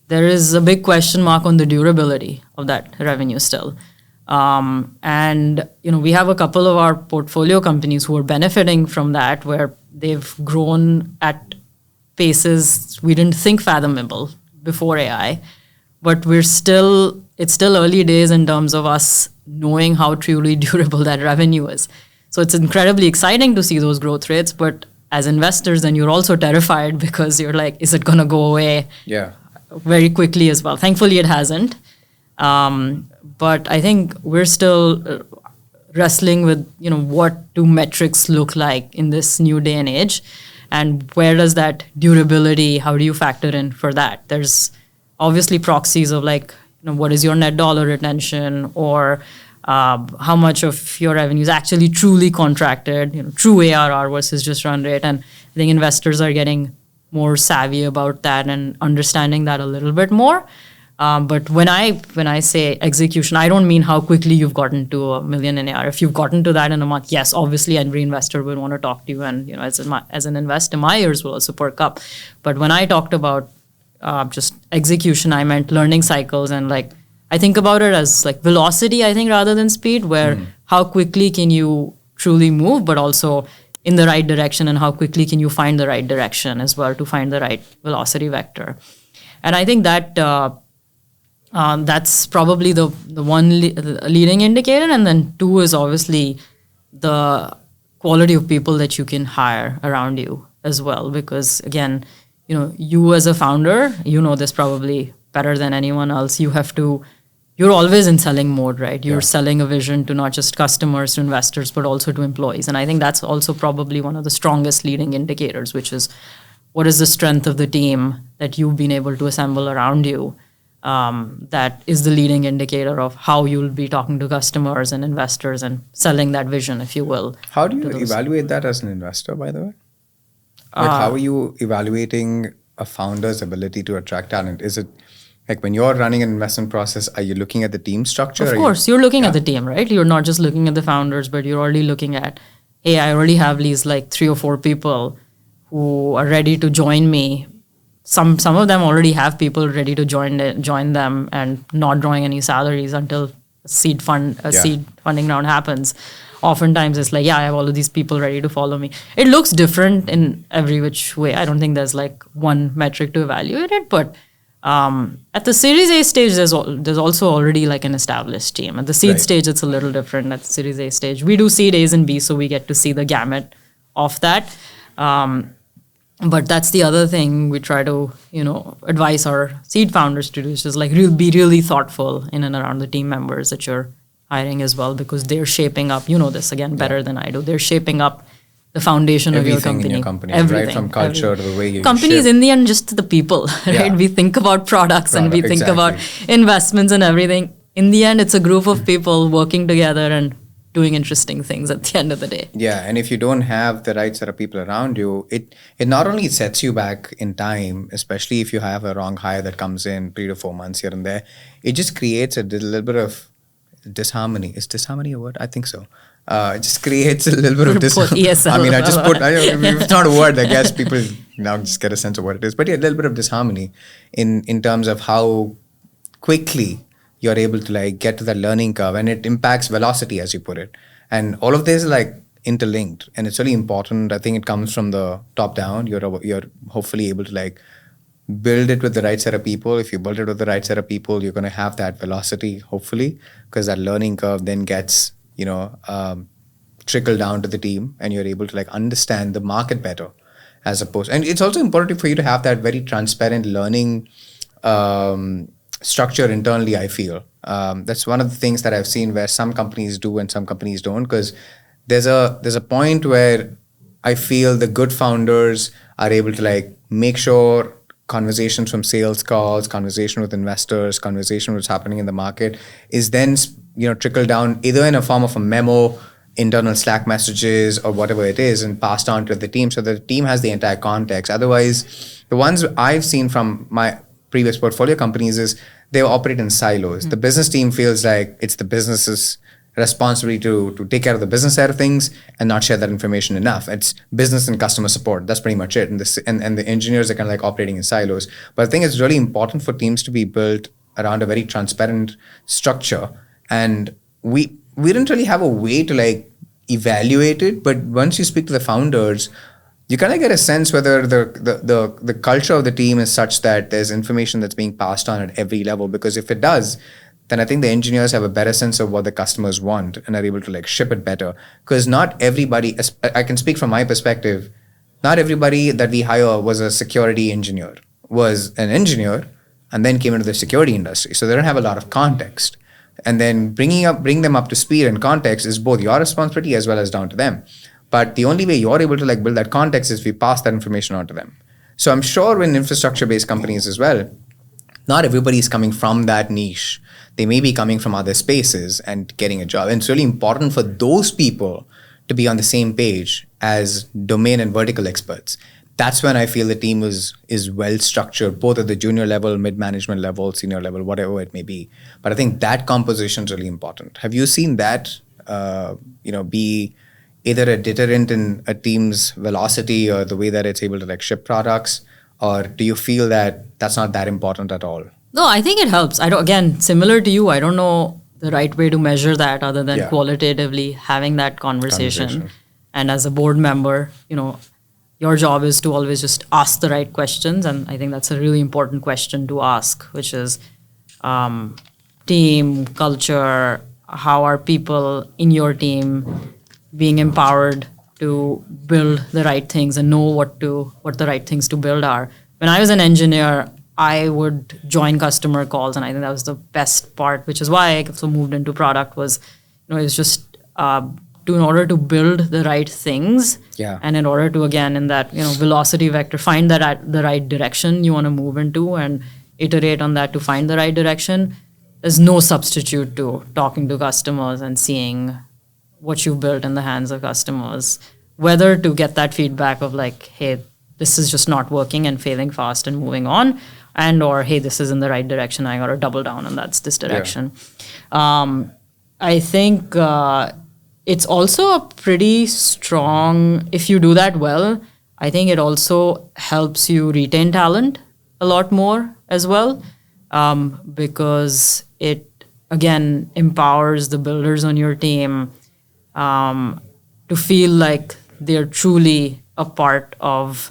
there is a big question mark on the durability of that revenue still. And we have a couple of our portfolio companies who are benefiting from that, where they've grown at paces we didn't think fathomable before AI. But it's still early days in terms of us knowing how truly durable that revenue is. So it's incredibly exciting to see those growth rates, but as investors, then you're also terrified because you're like, is it going to go away very quickly as well? Thankfully, it hasn't. But I think we're still wrestling with, what do metrics look like in this new day and age? And where does that durability, how do you factor in for that? There's obviously proxies of like, what is your net dollar retention, or how much of your revenue is actually truly contracted, true ARR versus just run rate. And I think investors are getting more savvy about that and understanding that a little bit more. But when I say execution, I don't mean how quickly you've gotten to $1 million in ARR. If you've gotten to that in a month, yes, obviously every investor would want to talk to you, and as an investor, my ears will also perk up. But when I talked about just execution, I meant learning cycles, and like I think about it as like velocity, I think, rather than speed, where how quickly can you truly move, but also in the right direction, and how quickly can you find the right direction as well to find the right velocity vector. And I think that that's probably the one leading indicator. And then two is obviously the quality of people that you can hire around you as well. Because again, you as a founder, this probably better than anyone else. You're always in selling mode, right? You're selling a vision to not just customers, to investors, but also to employees. And I think that's also probably one of the strongest leading indicators, which is what is the strength of the team that you've been able to assemble around you. That is the leading indicator of how you'll be talking to customers and investors and selling that vision, if you will. How do you evaluate that as an investor, by the way? How are you evaluating a founder's ability to attract talent? Is it like when you're running an investment process, are you looking at the team structure? Of course, you're looking at the team, right? You're not just looking at the founders, but you're already looking at, hey, I already have these like 3 or 4 people who are ready to join me. Some of them already have people ready to join them and not drawing any salaries until seed funding round happens. Oftentimes it's like, I have all of these people ready to follow me. It looks different in every which way. I don't think there's like one metric to evaluate it, but at the Series A stage, there's also already like an established team. At the seed stage, it's a little different. At the Series A stage, we do seed A's and B's, so we get to see the gamut of that. But that's the other thing we try to, advise our seed founders to do, is just like be really thoughtful in and around the team members that you're hiring as well, because they're shaping up, this again better than I do. They're shaping up the foundation of your company. In your company, everything, right? From culture to the way you companies in the end, just the people, right? We think about products and we think about investments and everything. In the end, it's a group of people working together and doing interesting things at the end of the day. Yeah, and if you don't have the right set of people around you, it not only sets you back in time, especially if you have a wrong hire that comes in 3 to 4 months here and there, it just creates a little bit of disharmony. Is disharmony a word? I think so. It just creates a little bit of disharmony. I mean, it's not a word. I guess people now just get a sense of what it is. But a little bit of disharmony in terms of how quickly you're able to like get to that learning curve, and it impacts velocity, as you put it. And all of this is like interlinked, and it's really important. I think it comes from the top down. You're hopefully able to like build it with the right set of people. If you build it with the right set of people, you're going to have that velocity, hopefully, because that learning curve then gets, trickle down to the team, and you're able to like understand the market better, as opposed. And it's also important for you to have that very transparent learning structure internally, I feel. That's one of the things that I've seen where some companies do and some companies don't, because there's a point where I feel the good founders are able to like make sure conversations from sales calls, conversation with investors, conversation what's happening in the market is then trickle down either in a form of a memo, internal Slack messages, or whatever it is, and passed on to the team so that the team has the entire context. Otherwise, the ones I've seen from my previous portfolio companies is they operate in silos. The business team feels like it's the business's responsibility to take care of the business side of things and not share that information enough. It's business and customer support. That's pretty much it. And the engineers are kind of like operating in silos. But I think it's really important for teams to be built around a very transparent structure. And we didn't really have a way to like evaluate it. But once you speak to the founders, you kind of get a sense whether the culture of the team is such that there's information that's being passed on at every level. Because if it does, then I think the engineers have a better sense of what the customers want and are able to like ship it better. Because not everybody, I can speak from my perspective, not everybody that we hire was a security engineer, was an engineer and then came into the security industry. So they don't have a lot of context. And then bring them up to speed and context is both your responsibility as well as down to them. But the only way you're able to like build that context is if we pass that information on to them. So I'm sure in infrastructure-based companies as well, not everybody is coming from that niche. They may be coming from other spaces and getting a job. And it's really important for those people to be on the same page as domain and vertical experts. That's when I feel the team is well structured, both at the junior level, mid-management level, senior level, whatever it may be. But I think that composition is really important. Have you seen that be either a deterrent in a team's velocity or the way that it's able to like ship products? Or do you feel that that's not that important at all? No, I think it helps. Again, similar to you, I don't know the right way to measure that other than qualitatively having that conversation. And as a board member, your job is to always just ask the right questions. And I think that's a really important question to ask, which is team, culture, how are people in your team being empowered to build the right things and know what the right things to build are. When I was an engineer, I would join customer calls, and I think that was the best part, which is why I also moved into product. It's just in order to build the right things, and in order to again in that velocity vector, find that the right direction you want to move into, and iterate on that to find the right direction. There's no substitute to talking to customers and seeing what you've built in the hands of customers, whether to get that feedback of like, hey, this is just not working and failing fast and moving on, and or hey, this is in the right direction, I got to double down and that's this direction. I think it's also a pretty strong, if you do that well, I think it also helps you retain talent a lot more as well, because it again empowers the builders on your team to feel like they're truly a part of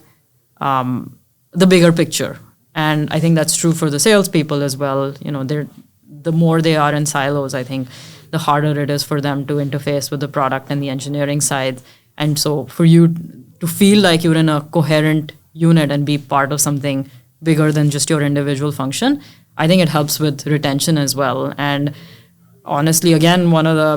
the bigger picture. And I think that's true for the salespeople as well. The more they are in silos, I think the harder it is for them to interface with the product and the engineering side. And so for you to feel like you're in a coherent unit and be part of something bigger than just your individual function, I think it helps with retention as well. And honestly, again,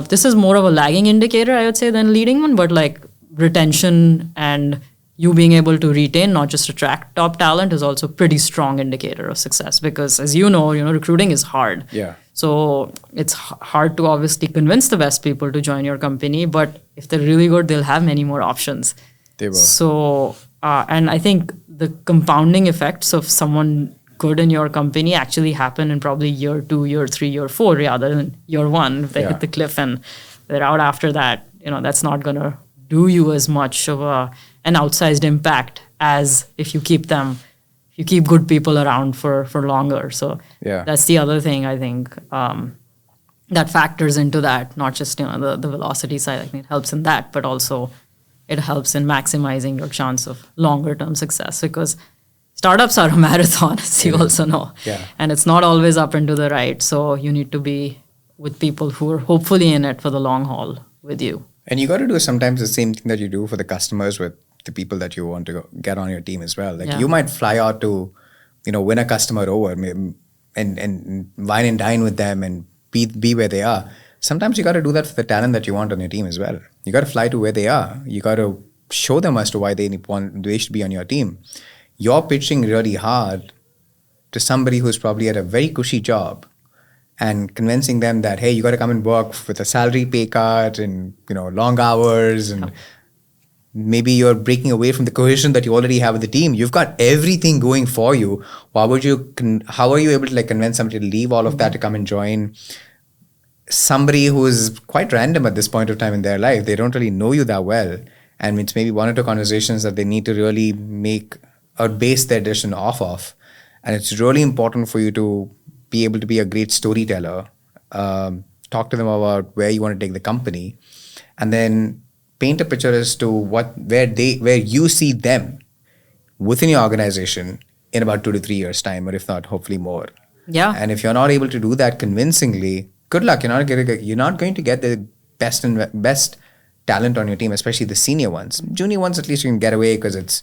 this is more of a lagging indicator, I would say, than leading one, but like retention and you being able to retain, not just attract top talent, is also a pretty strong indicator of success, because as you know, recruiting is hard. Yeah. So it's hard to obviously convince the best people to join your company, but if they're really good, they'll have many more options. They will. So, and I think the compounding effects of someone good in your company actually happen in probably year 2, year 3, year 4, rather than year 1. If they hit the cliff and they're out after that, that's not going to do you as much of an outsized impact as if you keep good people around for longer. So that's the other thing I think that factors into that, not just the velocity side. I think it helps in that, but also it helps in maximizing your chance of longer term success, because startups are a marathon, as you also know. And it's not always up and to the right. So you need to be with people who are hopefully in it for the long haul with you. And you got to do sometimes the same thing that you do for the customers with the people that you want to get on your team as well. Like you might fly out to, win a customer over and wine and dine with them and be where they are. Sometimes you got to do that for the talent that you want on your team as well. You got to fly to where they are. You got to show them as to why they should be on your team. You're pitching really hard to somebody who's probably at a very cushy job and convincing them that, hey, you got to come and work with a salary pay cut and, long hours, and maybe you're breaking away from the cohesion that you already have with the team. You've got everything going for you. How are you able to convince somebody to leave all of that to come and join? somebody who is quite random at this point of time in their life. They don't really know you that well. And it's maybe one or two conversations that they need to really make or base their decision off of. And it's really important for you to be able to be a great storyteller, talk to them about where you want to take the company, and then paint a picture as to where you see them within your organization in about 2 to 3 years' time, or if not, hopefully more. Yeah. And if you're not able to do that convincingly, good luck. You're not going to get the best talent on your team, especially the senior ones. Junior ones, at least you can get away because it's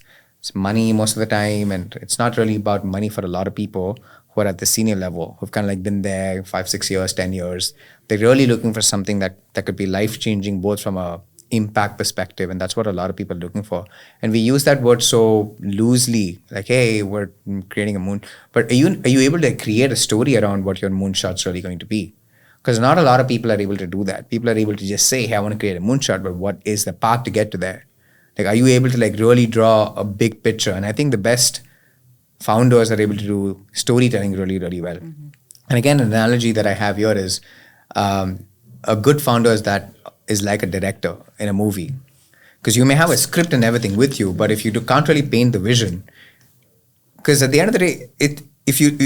money most of the time, and it's not really about money for a lot of people who are at the senior level, who've kind of like been there 5, 6 years, 10 years. They're really looking for something that could be life-changing, both from a impact perspective, and that's what a lot of people are looking for. And we use that word so loosely, like, hey, we're creating a moon. But are you able to create a story around what your moonshot's really going to be? Because not a lot of people are able to do that. People are able to just say, hey, I want to create a moonshot, but what is the path to get to there? Like, are you able to like really draw a big picture? And I think the best founders are able to do storytelling really, really well. Mm-hmm. And again, an analogy that I have here is a good founder is like a director in a movie. Because you may have a script and everything with you, but if you can't really paint the vision, because at the end of the day,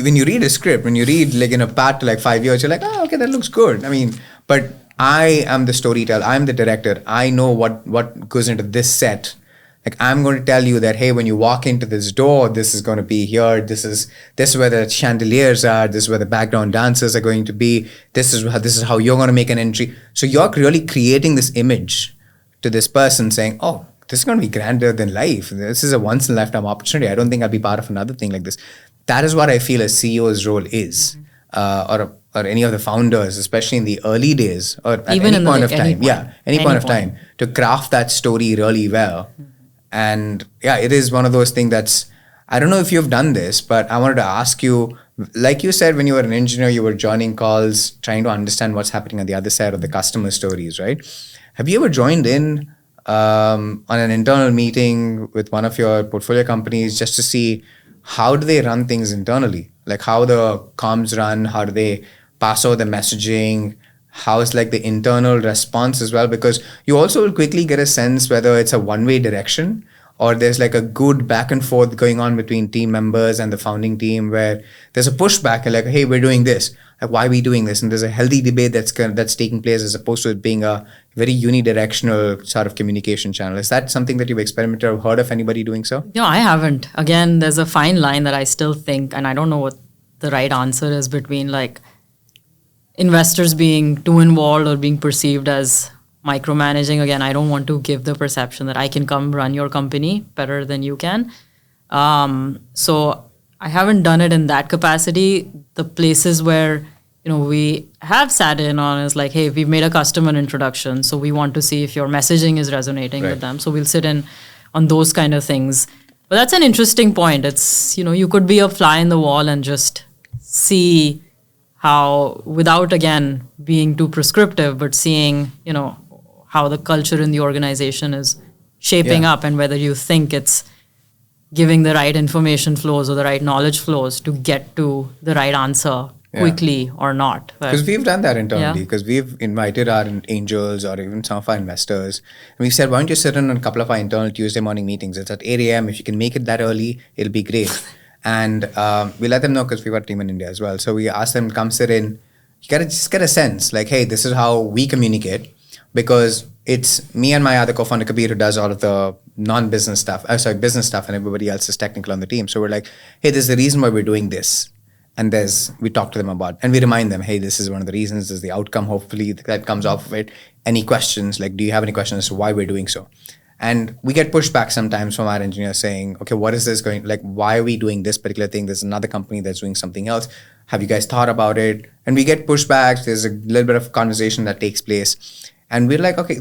when you read a script, when you read like in a path to like 5 years, you're like, oh, okay, that looks good. I mean, but I am the storyteller. I'm the director. I know what goes into this set. Like, I'm going to tell you that, hey, when you walk into this door, this is going to be here. This is where the chandeliers are. This is where the background dancers are going to be. This is how you're going to make an entry. So you're really creating this image to this person saying, oh, this is going to be grander than life. This is a once in a lifetime opportunity. I don't think I'll be part of another thing like this. That is what I feel a CEO's role is, or any of the founders, especially in the early days or at Even any point of time. Any point of point. time, to craft that story really well. And yeah, it is one of those things that's, I don't know if you've done this, but I wanted to ask you, like you said, when you were an engineer, you were joining calls, trying to understand what's happening on the other side of the customer stories, right? Have you ever joined in on an internal meeting with one of your portfolio companies just to see how do they run things internally? Like, how the comms run, how do they pass out the messaging? How is like the internal response as well? Because you also will quickly get a sense whether it's a one-way direction or there's like a good back and forth going on between team members and the founding team where there's a pushback and like, hey, we're doing this. Like, why are we doing this? And there's a healthy debate that's taking place as opposed to it being a very unidirectional sort of communication channel. Is that something that you've experimented or heard of anybody doing so? No, I haven't. Again, there's a fine line that I still think, and I don't know what the right answer is between like investors being too involved or being perceived as micromanaging. Again, I don't want to give the perception that I can come run your company better than you can. So I haven't done it in that capacity. The places where, we have sat in on is like, hey, we've made a customer introduction, so we want to see if your messaging is resonating with them. So we'll sit in on those kind of things. But that's an interesting point. It's, you could be a fly in the wall and just see how, without again being too prescriptive, but seeing, how the culture in the organization is shaping up and whether you think it's giving the right information flows or the right knowledge flows to get to the right answer quickly or not. Because we've done that internally, because we've invited our angels or even some of our investors. And we said, why don't you sit in on a couple of our internal Tuesday morning meetings? It's at 8 a.m. If you can make it that early, it'll be great. And we let them know because we've got a team in India as well. So we asked them to come sit in. You gotta just get a sense like, hey, this is how we communicate, because it's me and my other co-founder Kabir who does all of the non-business stuff, business stuff, and everybody else is technical on the team. So we're like, hey, there's a reason why we're doing this. And we talk to them about, and we remind them, hey, this is one of the reasons, this is the outcome, hopefully, that comes off of it. Any questions? Like, do you have any questions as to why we're doing so? And we get pushback sometimes from our engineers saying, okay, what is this going, like, why are we doing this particular thing? There's another company that's doing something else. Have you guys thought about it? And we get pushbacks. There's a little bit of conversation that takes place. And we're like, okay,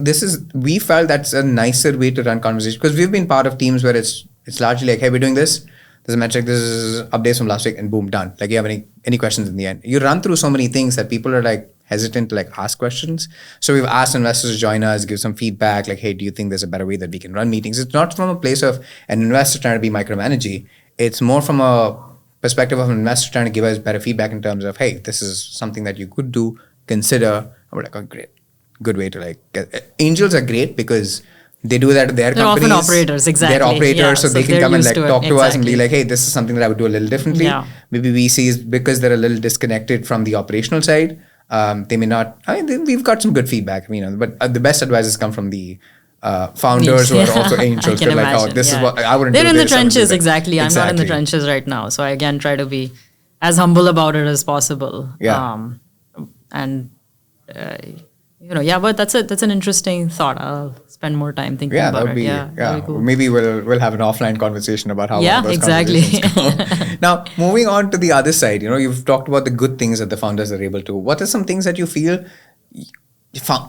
we felt that's a nicer way to run conversation, because we've been part of teams where it's largely like, hey, we're doing this. There's a metric, this is updates from last week, and boom, done. Like, you have any questions in the end? You run through so many things that people are like hesitant to like ask questions. So we've asked investors to join us, give some feedback, like, hey, do you think there's a better way that we can run meetings? It's not from a place of an investor trying to be micromanaging. It's more from a perspective of an investor trying to give us better feedback in terms of, hey, this is something that you could do, consider, I'm like, oh, great. Good way to like angels are great because they do that to their They're companies. often operators, exactly. They're operators, Yeah, so so they can they're come and used like to it. talk to us and be Exactly. like, hey, this is something that I would do a little differently. Yeah. Maybe VCs, because they're a little disconnected from the operational side, they may not. We've got some good feedback, but the best advices come from the founders who are also angels. I can They're like, imagine. oh, this is what I wouldn't They're do. in the this, I wouldn't do trenches, that. exactly. I'm not in the trenches right now. So I again try to be as humble about it as possible. Yeah. And but that's an interesting thought. I'll spend more time thinking about that would be, it. Very cool. Maybe we'll have an offline conversation about how Yeah, all those exactly. conversations go. Now, moving on to the other side, you've talked about the good things that the founders are able to. What are some things that you feel,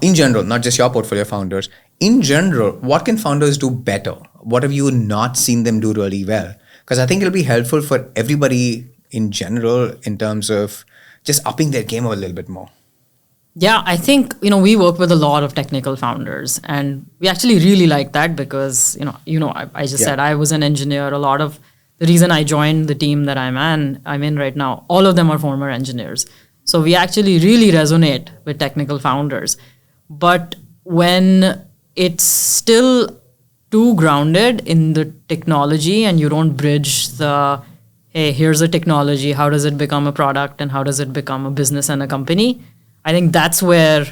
in general, not just your portfolio founders, in general, what can founders do better? What have you not seen them do really well? Because I think it'll be helpful for everybody in general in terms of just upping their game a little bit more. Yeah, I think, we work with a lot of technical founders, and we actually really like that because, I just said I was an engineer. A lot of the reason I joined the team that I'm in right now, all of them are former engineers. So we actually really resonate with technical founders. But when it's still too grounded in the technology and you don't bridge the, hey, here's a technology, how does it become a product and how does it become a business and a company? I think that's where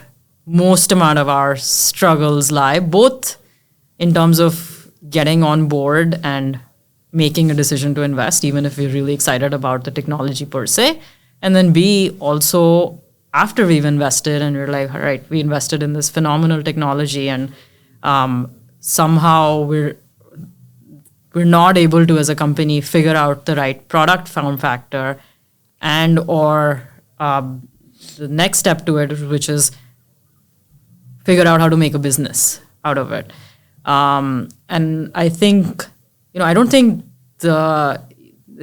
most amount of our struggles lie, both in terms of getting on board and making a decision to invest, even if we're really excited about the technology per se. And then B, also after we've invested and we're like, all right, we invested in this phenomenal technology and somehow we're not able to, as a company, figure out the right product form factor and or the next step to it, which is figure out how to make a business out of it. And I think, I don't think the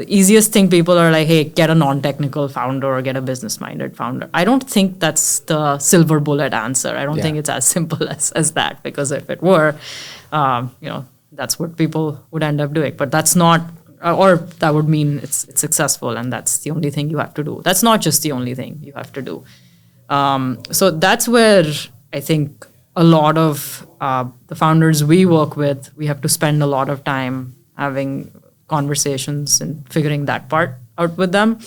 easiest thing people are like, hey, get a non-technical founder or get a business-minded founder. I don't think that's the silver bullet answer. I don't think it's as simple as that, because if it were, that's what people would end up doing. But that's not, or that would mean it's successful and that's the only thing you have to do. That's not just the only thing you have to do. So that's where I think a lot of the founders we work with, we have to spend a lot of time having conversations and figuring that part out with them.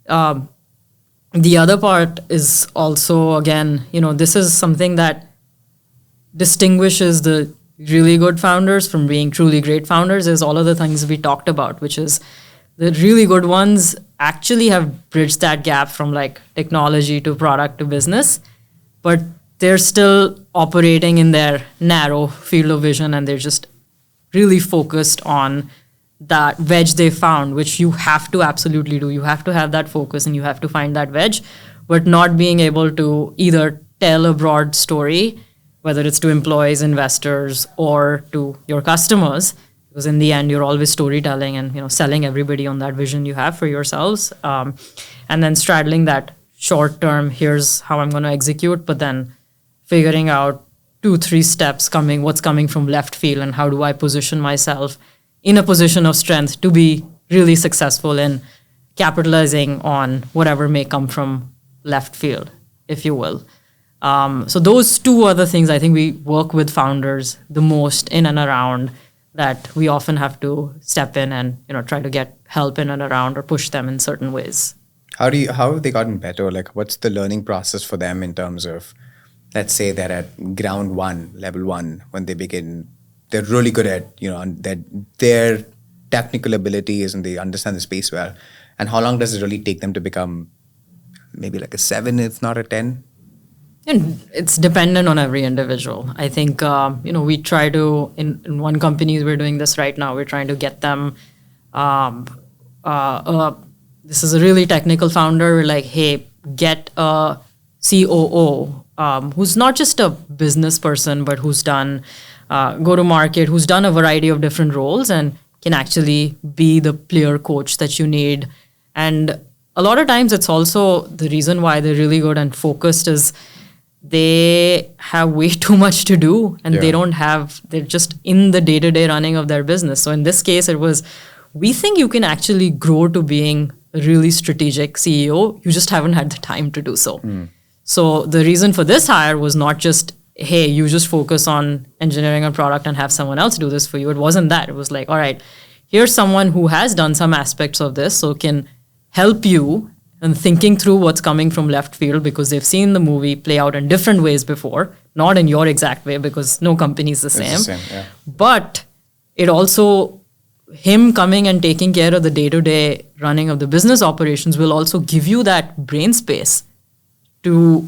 The other part is also, again, this is something that distinguishes the really good founders from being truly great founders, is all of the things we talked about, which is the really good ones actually have bridged that gap from like technology to product to business, but they're still operating in their narrow field of vision and they're just really focused on that wedge they found, which you have to absolutely do. You have to have that focus and you have to find that wedge, but not being able to either tell a broad story, whether it's to employees, investors, or to your customers, because in the end, you're always storytelling and selling everybody on that vision you have for yourselves, and then straddling that short term, here's how I'm going to execute, but then figuring out 2-3 steps what's coming from left field and how do I position myself in a position of strength to be really successful in capitalizing on whatever may come from left field, if you will. So those two other things I think we work with founders the most in and around, that we often have to step in and try to get help in and around or push them in certain ways. How have they gotten better? Like, what's the learning process for them in terms of, let's say they're at ground one, level one, when they begin, they're really good at, their technical abilities and they understand the space well. And how long does it really take them to become maybe like a 7, if not a 10? And it's dependent on every individual. I think, we try to, in one company, we're doing this right now, we're trying to get them, this is a really technical founder, we're like, hey, get a COO who's not just a business person, but who's done go-to-market, who's done a variety of different roles and can actually be the player coach that you need. And a lot of times it's also the reason why they're really good and focused is they have way too much to do and they're just in the day-to-day running of their business. So in this case, it was, we think you can actually grow to being a really strategic CEO. You just haven't had the time to do so. So the reason for this hire was not just, hey, you just focus on engineering a product and have someone else do this for you. It wasn't that. It was like, all right, here's someone who has done some aspects of this, so can help you in thinking through what's coming from left field, because they've seen the movie play out in different ways before, not in your exact way, because no company is the same. It's the same, yeah. But it also, him coming and taking care of the day-to-day running of the business operations will also give you that brain space to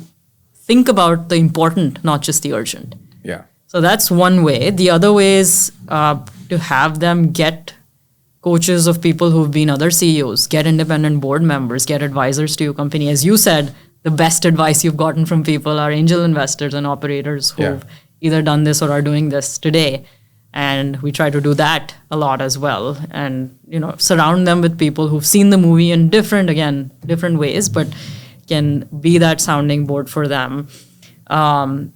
think about the important, not just the urgent. Yeah. So that's one way. The other way is to have them get coaches of people who've been other CEOs, get independent board members, get advisors to your company. As you said, the best advice you've gotten from people are angel investors and operators who've either done this or are doing this today. And we try to do that a lot as well. And, surround them with people who've seen the movie in different ways, but can be that sounding board for them. And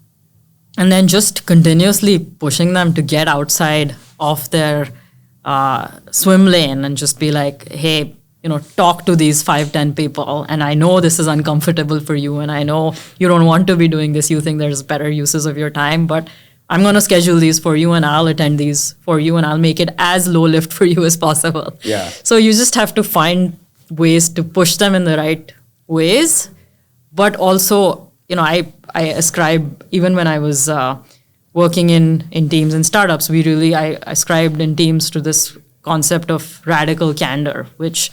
then just continuously pushing them to get outside of their swim lane and just be like, hey, talk to these 5-10 people. And I know this is uncomfortable for you. And I know you don't want to be doing this. You think there's better uses of your time, but I'm going to schedule these for you and I'll attend these for you and I'll make it as low lift for you as possible. Yeah. So you just have to find ways to push them in the right ways. But also, I ascribe, even when I was working in teams and startups, I ascribed in teams to this concept of radical candor, which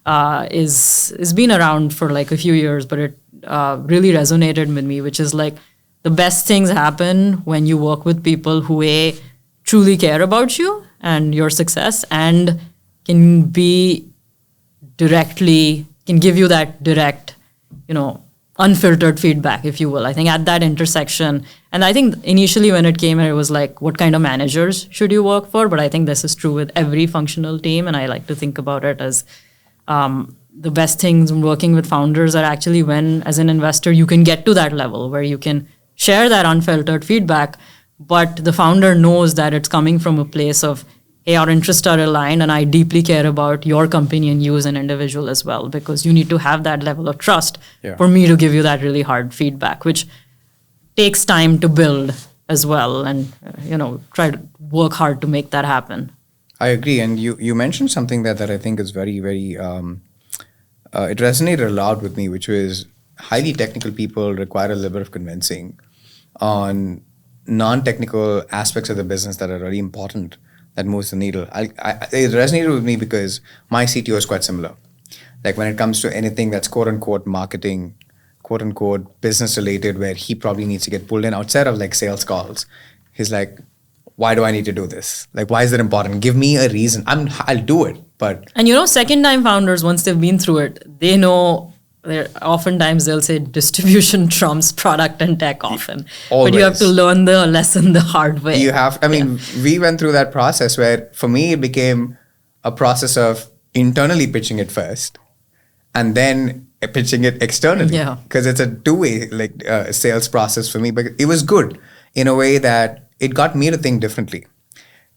is been around for like a few years, but it really resonated with me, which is like the best things happen when you work with people who truly care about you and your success and can give you that direct, unfiltered feedback, if you will. I think at that intersection, and I think initially when it came, it was like, what kind of managers should you work for? But I think this is true with every functional team, and I like to think about it as the best things in working with founders are actually when, as an investor, you can get to that level where you can share that unfiltered feedback, but the founder knows that it's coming from a place of, hey, our interests are aligned and I deeply care about your company and you as an individual as well, because you need to have that level of trust for me to give you that really hard feedback, which takes time to build as well, and try to work hard to make that happen. I agree. And you mentioned something that I think is very, very, it resonated a lot with me, which was highly technical people require a little bit of convincing on non-technical aspects of the business that are really important, that moves the needle. It resonated with me because my CTO is quite similar. Like when it comes to anything that's quote unquote marketing, quote unquote business related, where he probably needs to get pulled in outside of like sales calls, he's like, why do I need to do this? Like, why is it important? Give me a reason. I'll do it. But second time founders, once they've been through it, they know. Oftentimes they'll say distribution trumps product and tech often. Always. But you have to learn the lesson the hard way. We went through that process where for me it became a process of internally pitching it first and then pitching it externally. Yeah. Because it's a two-way sales process for me. But it was good in a way that it got me to think differently.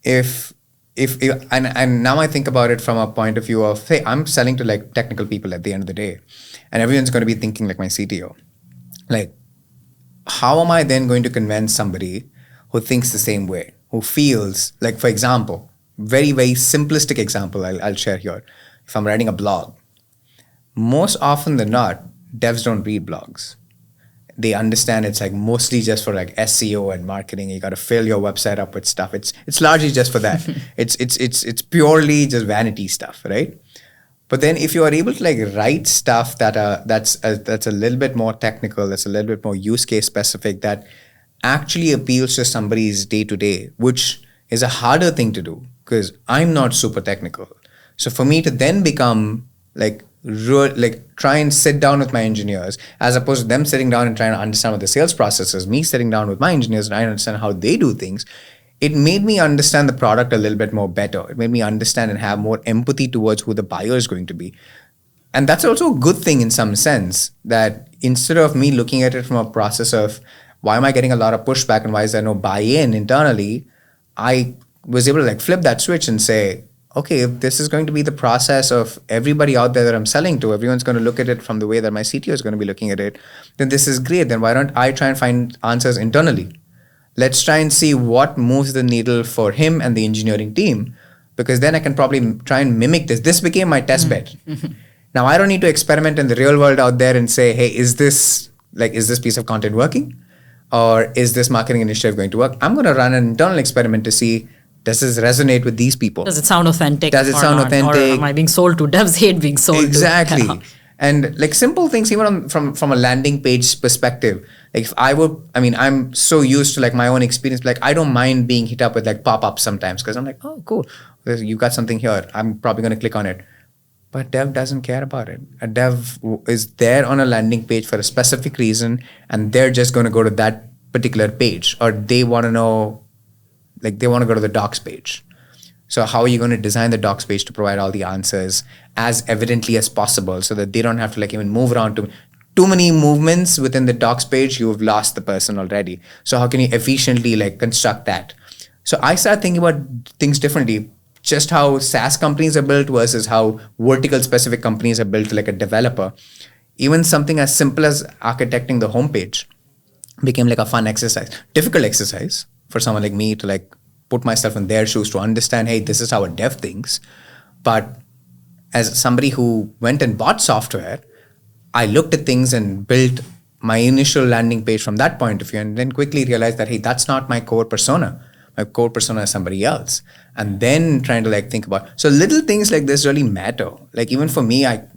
And now I think about it from a point of view of, hey, I'm selling to like technical people at the end of the day. And everyone's going to be thinking like my CTO. Like, how am I then going to convince somebody who thinks the same way, who feels like, for example, very, very simplistic example I'll share here. If I'm writing a blog, most often than not, devs don't read blogs. They understand it's like mostly just for like SEO and marketing. You got to fill your website up with stuff. It's largely just for that. It's purely just vanity stuff, right? But then if you are able to like write stuff that's a little bit more technical, that's a little bit more use case specific, that actually appeals to somebody's day to day, which is a harder thing to do because I'm not super technical. So for me to then become try and sit down with my engineers, as opposed to them sitting down and trying to understand what the sales process is, me sitting down with my engineers and I understand how they do things, it made me understand the product a little bit more better. It made me understand and have more empathy towards who the buyer is going to be. And that's also a good thing in some sense, that instead of me looking at it from a process of why am I getting a lot of pushback and why is there no buy-in internally, I was able to like flip that switch and say, okay, if this is going to be the process of everybody out there that I'm selling to, everyone's going to look at it from the way that my CTO is going to be looking at it, then this is great. Then why don't I try and find answers internally? Let's try and see what moves the needle for him and the engineering team, because then I can probably try and mimic this. This became my test bed. Now I don't need to experiment in the real world out there and say, hey, is this piece of content working? Or is this marketing initiative going to work? I'm going to run an internal experiment to see, does this resonate with these people? Does it sound authentic? Does it sound authentic? Or am I being sold to? Devs hate being sold exactly. to. And like simple things, even from a landing page perspective. Like if I'm so used to like my own experience. Like I don't mind being hit up with like pop-ups sometimes because I'm like, oh, cool. You got something here. I'm probably going to click on it. But dev doesn't care about it. A dev is there on a landing page for a specific reason, and they're just going to go to that particular page, or they want to know, like they want to go to the docs page. So how are you going to design the docs page to provide all the answers as evidently as possible so that they don't have to like even move around to too many movements within the docs page? You've lost the person already. So how can you efficiently like construct that? So I started thinking about things differently. Just how SaaS companies are built versus how vertical specific companies are built like a developer. Even something as simple as architecting the homepage became like a fun exercise, difficult exercise for someone like me to like put myself in their shoes to understand, hey, this is how a dev thinks. But as somebody who went and bought software, I looked at things and built my initial landing page from that point of view, and then quickly realized that, hey, that's not my core persona. My core persona is somebody else. And then trying to like think about, so little things like this really matter. Like even for me, it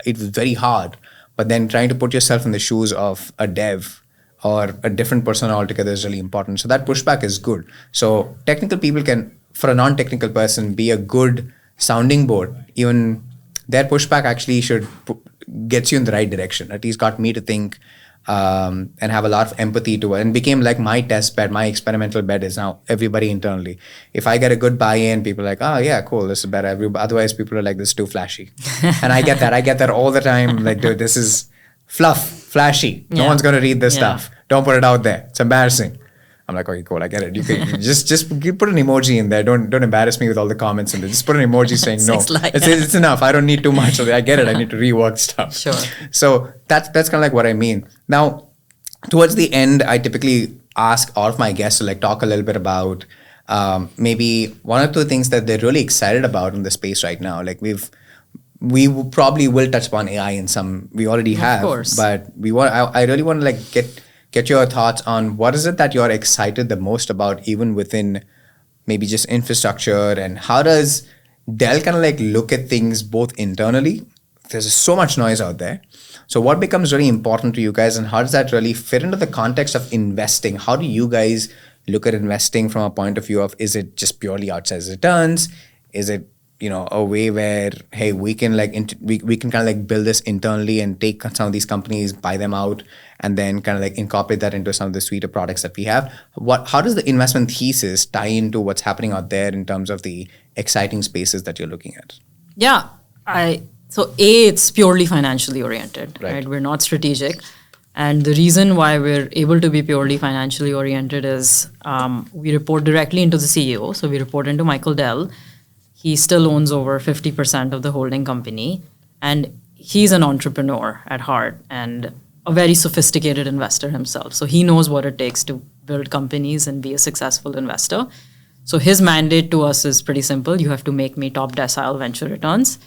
was very hard, but then trying to put yourself in the shoes of a dev or a different persona altogether is really important. So that pushback is good. So technical people can, for a non-technical person, be a good sounding board. Even their pushback actually gets you in the right direction. At least got me to think and have a lot of empathy to it, and became like my test bed. My experimental bed is now everybody internally. If I get a good buy-in, people are like, oh yeah, cool, this is better. Otherwise people are like, this is too flashy. And I get that all the time. Like, dude, this is flashy. No one's going to read this stuff. Don't put it out there. It's embarrassing. I'm like, okay, cool, I get it. You can just put an emoji in there. Don't embarrass me with all the comments in there. Just put an emoji saying no. It's enough. I don't need too much. I get it. I need to rework stuff. Sure. So that's kind of like what I mean. Now, towards the end, I typically ask all of my guests to like talk a little bit about maybe one or two things that they're really excited about in the space right now. Like we probably will touch upon AI in some. We already have, of course. But I really want to like get your thoughts on what is it that you're excited the most about, even within maybe just infrastructure, and how does Dell kind of like look at things both internally? There's so much noise out there. So what becomes really important to you guys, and how does that really fit into the context of investing? How do you guys look at investing from a point of view of, is it just purely outside returns? Is it, a way where, hey, we can like we can kind of like build this internally and take some of these companies, buy them out, and then kind of like incorporate that into some of the suite of products that we have? How does the investment thesis tie into what's happening out there in terms of the exciting spaces that you're looking at? Yeah, it's purely financially oriented, right? We're not strategic. And the reason why we're able to be purely financially oriented is we report directly into the CEO. So we report into Michael Dell. He still owns over 50% of the holding company. And he's an entrepreneur at heart and a very sophisticated investor himself. So he knows what it takes to build companies and be a successful investor. So his mandate to us is pretty simple. You have to make me top decile venture returns.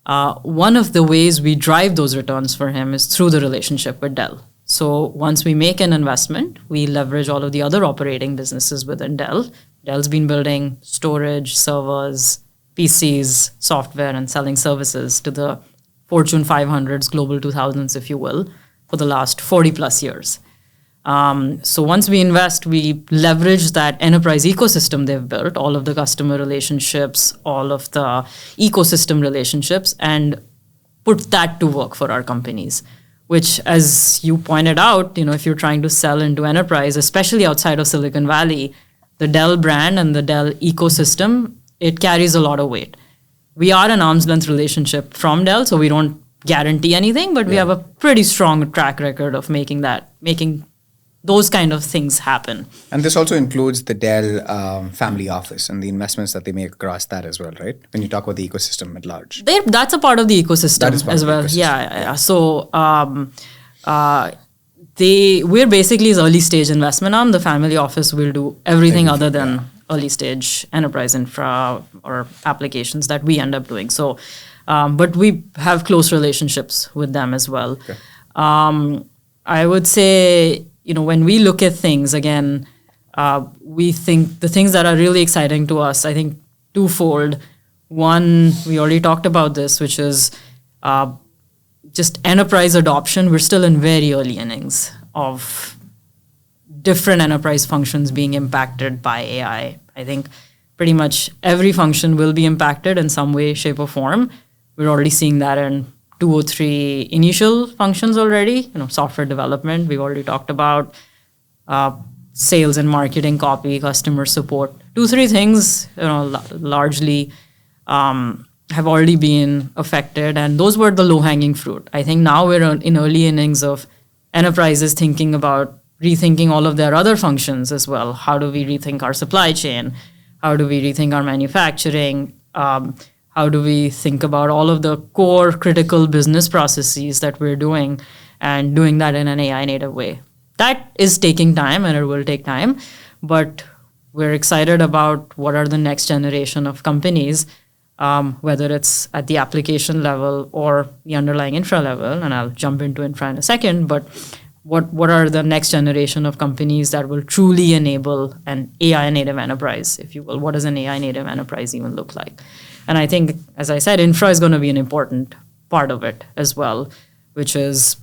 One of the ways we drive those returns for him is through the relationship with Dell. So once we make an investment, we leverage all of the other operating businesses within Dell. Dell's been building storage, servers, PCs, software, and selling services to the Fortune 500s, Global 2000s, if you will, for the last 40 plus years. So once we invest, we leverage that enterprise ecosystem they've built, all of the customer relationships, all of the ecosystem relationships, and put that to work for our companies. Which, as you pointed out, if you're trying to sell into enterprise, especially outside of Silicon Valley, the Dell brand and the Dell ecosystem, it carries a lot of weight. We are an arm's length relationship from Dell, so we don't guarantee anything, but we have a pretty strong track record of making those kind of things happen. And this also includes the Dell family office and the investments that they make across that as well, right? When you talk about the ecosystem at large. That's a part of the ecosystem That is part as of the well. ecosystem, Yeah. So we're basically his early stage investment arm. The family office will do everything other than early sage enterprise infra or applications that we end up doing. So, but we have close relationships with them as well. Okay. I would say, when we look at things, again, we think the things that are really exciting to us, I think twofold. One, we already talked about this, which is just enterprise adoption. We're still in very early innings of different enterprise functions being impacted by AI. I think pretty much every function will be impacted in some way, shape, or form. We're already seeing that in 2 or 3 initial functions already. Software development, we've already talked about. Sales and marketing, copy, customer support. 2, 3 things, largely have already been affected, and those were the low-hanging fruit. I think now we're in early innings of enterprises thinking about rethinking all of their other functions as well. How do we rethink our supply chain? How do we rethink our manufacturing? How do we think about all of the core critical business processes that we're doing and doing that in an AI native way? That is taking time, and it will take time, but we're excited about what are the next generation of companies, whether it's at the application level or the underlying infra level, and I'll jump into infra in a second, but what are the next generation of companies that will truly enable an AI native enterprise, if you will? What does an AI native enterprise even look like? And I think, as I said, infra is going to be an important part of it as well, which is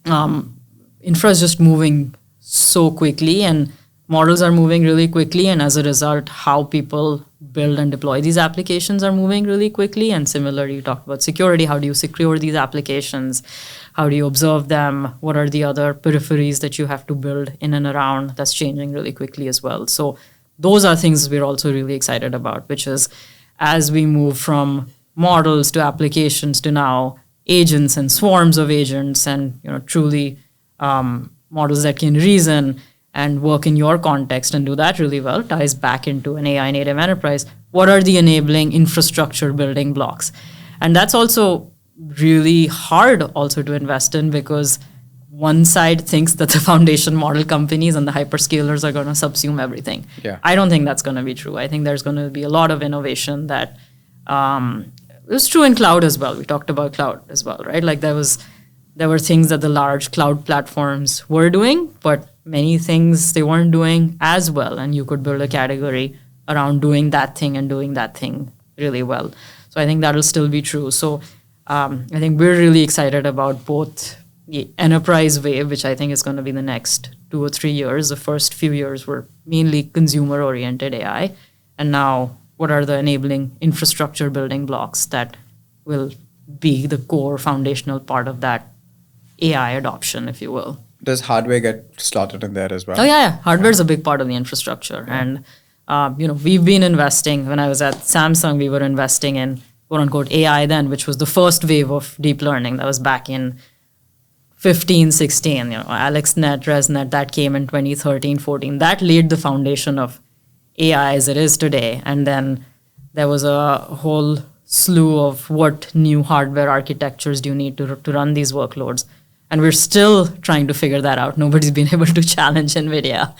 infra is just moving so quickly, and models are moving really quickly, and as a result, how people build and deploy these applications are moving really quickly. And similarly, you talked about security. How do you secure these applications? How do you observe them? What are the other peripheries that you have to build in and around? That's changing really quickly as well. So those are things we're also really excited about, which is as we move from models to applications to now agents and swarms of agents and truly models that can reason and work in your context and do that really well, ties back into an AI native enterprise. What are the enabling infrastructure building blocks? And that's also really hard also to invest in, because one side thinks that the foundation model companies and the hyperscalers are going to subsume everything. Yeah. I don't think that's going to be true. I think there's going to be a lot of innovation that it was true in cloud as well. We talked about cloud as well, right? Like there were things that the large cloud platforms were doing, but many things they weren't doing as well, and you could build a category around doing that thing and doing that thing really well. So I think that'll still be true. So I think we're really excited about both the enterprise wave, which I think is going to be the next 2 or 3 years. The first few years were mainly consumer-oriented AI, and now what are the enabling infrastructure building blocks that will be the core foundational part of that AI adoption, if you will. Does hardware get slotted in there as well? Oh, yeah. Hardware is a big part of the infrastructure. Yeah. And, we've been investing. When I was at Samsung, we were investing in, quote-unquote, AI then, which was the first wave of deep learning. That was back in 15, 16. AlexNet, ResNet, that came in 2013, 14. That laid the foundation of AI as it is today. And then there was a whole slew of what new hardware architectures do you need to run these workloads. And we're still trying to figure that out. Nobody's been able to challenge NVIDIA.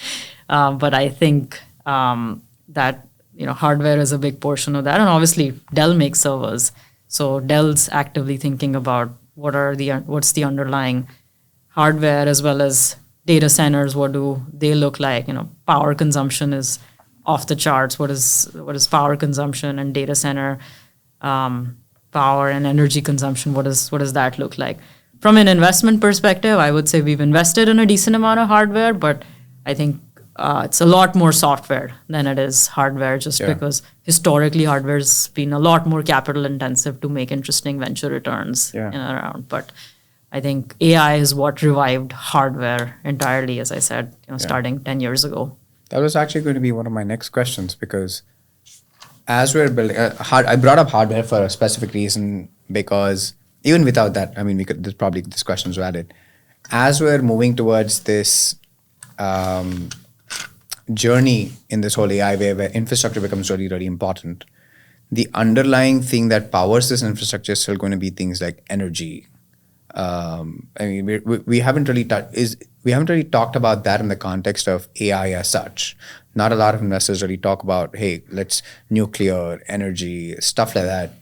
But I think that hardware is a big portion of that. And obviously, Dell makes servers. So Dell's actively thinking about what's the underlying hardware as well as data centers. What do they look like? Power consumption is off the charts. What is power consumption and data center power and energy consumption? What does that look like? From an investment perspective, I would say we've invested in a decent amount of hardware, but I think it's a lot more software than it is hardware, because historically hardware's been a lot more capital intensive to make interesting venture returns in and around. But I think AI is what revived hardware entirely, as I said, starting 10 years ago. That was actually going to be one of my next questions, because as we're building, I brought up hardware for a specific reason, because even without that, I mean, there's probably this questions were added. As we're moving towards this journey in this whole AI where infrastructure becomes really, really important, the underlying thing that powers this infrastructure is still going to be things like energy. I mean, we haven't really talked about that in the context of AI as such. Not a lot of investors really talk about, hey, let's nuclear, energy, stuff like that.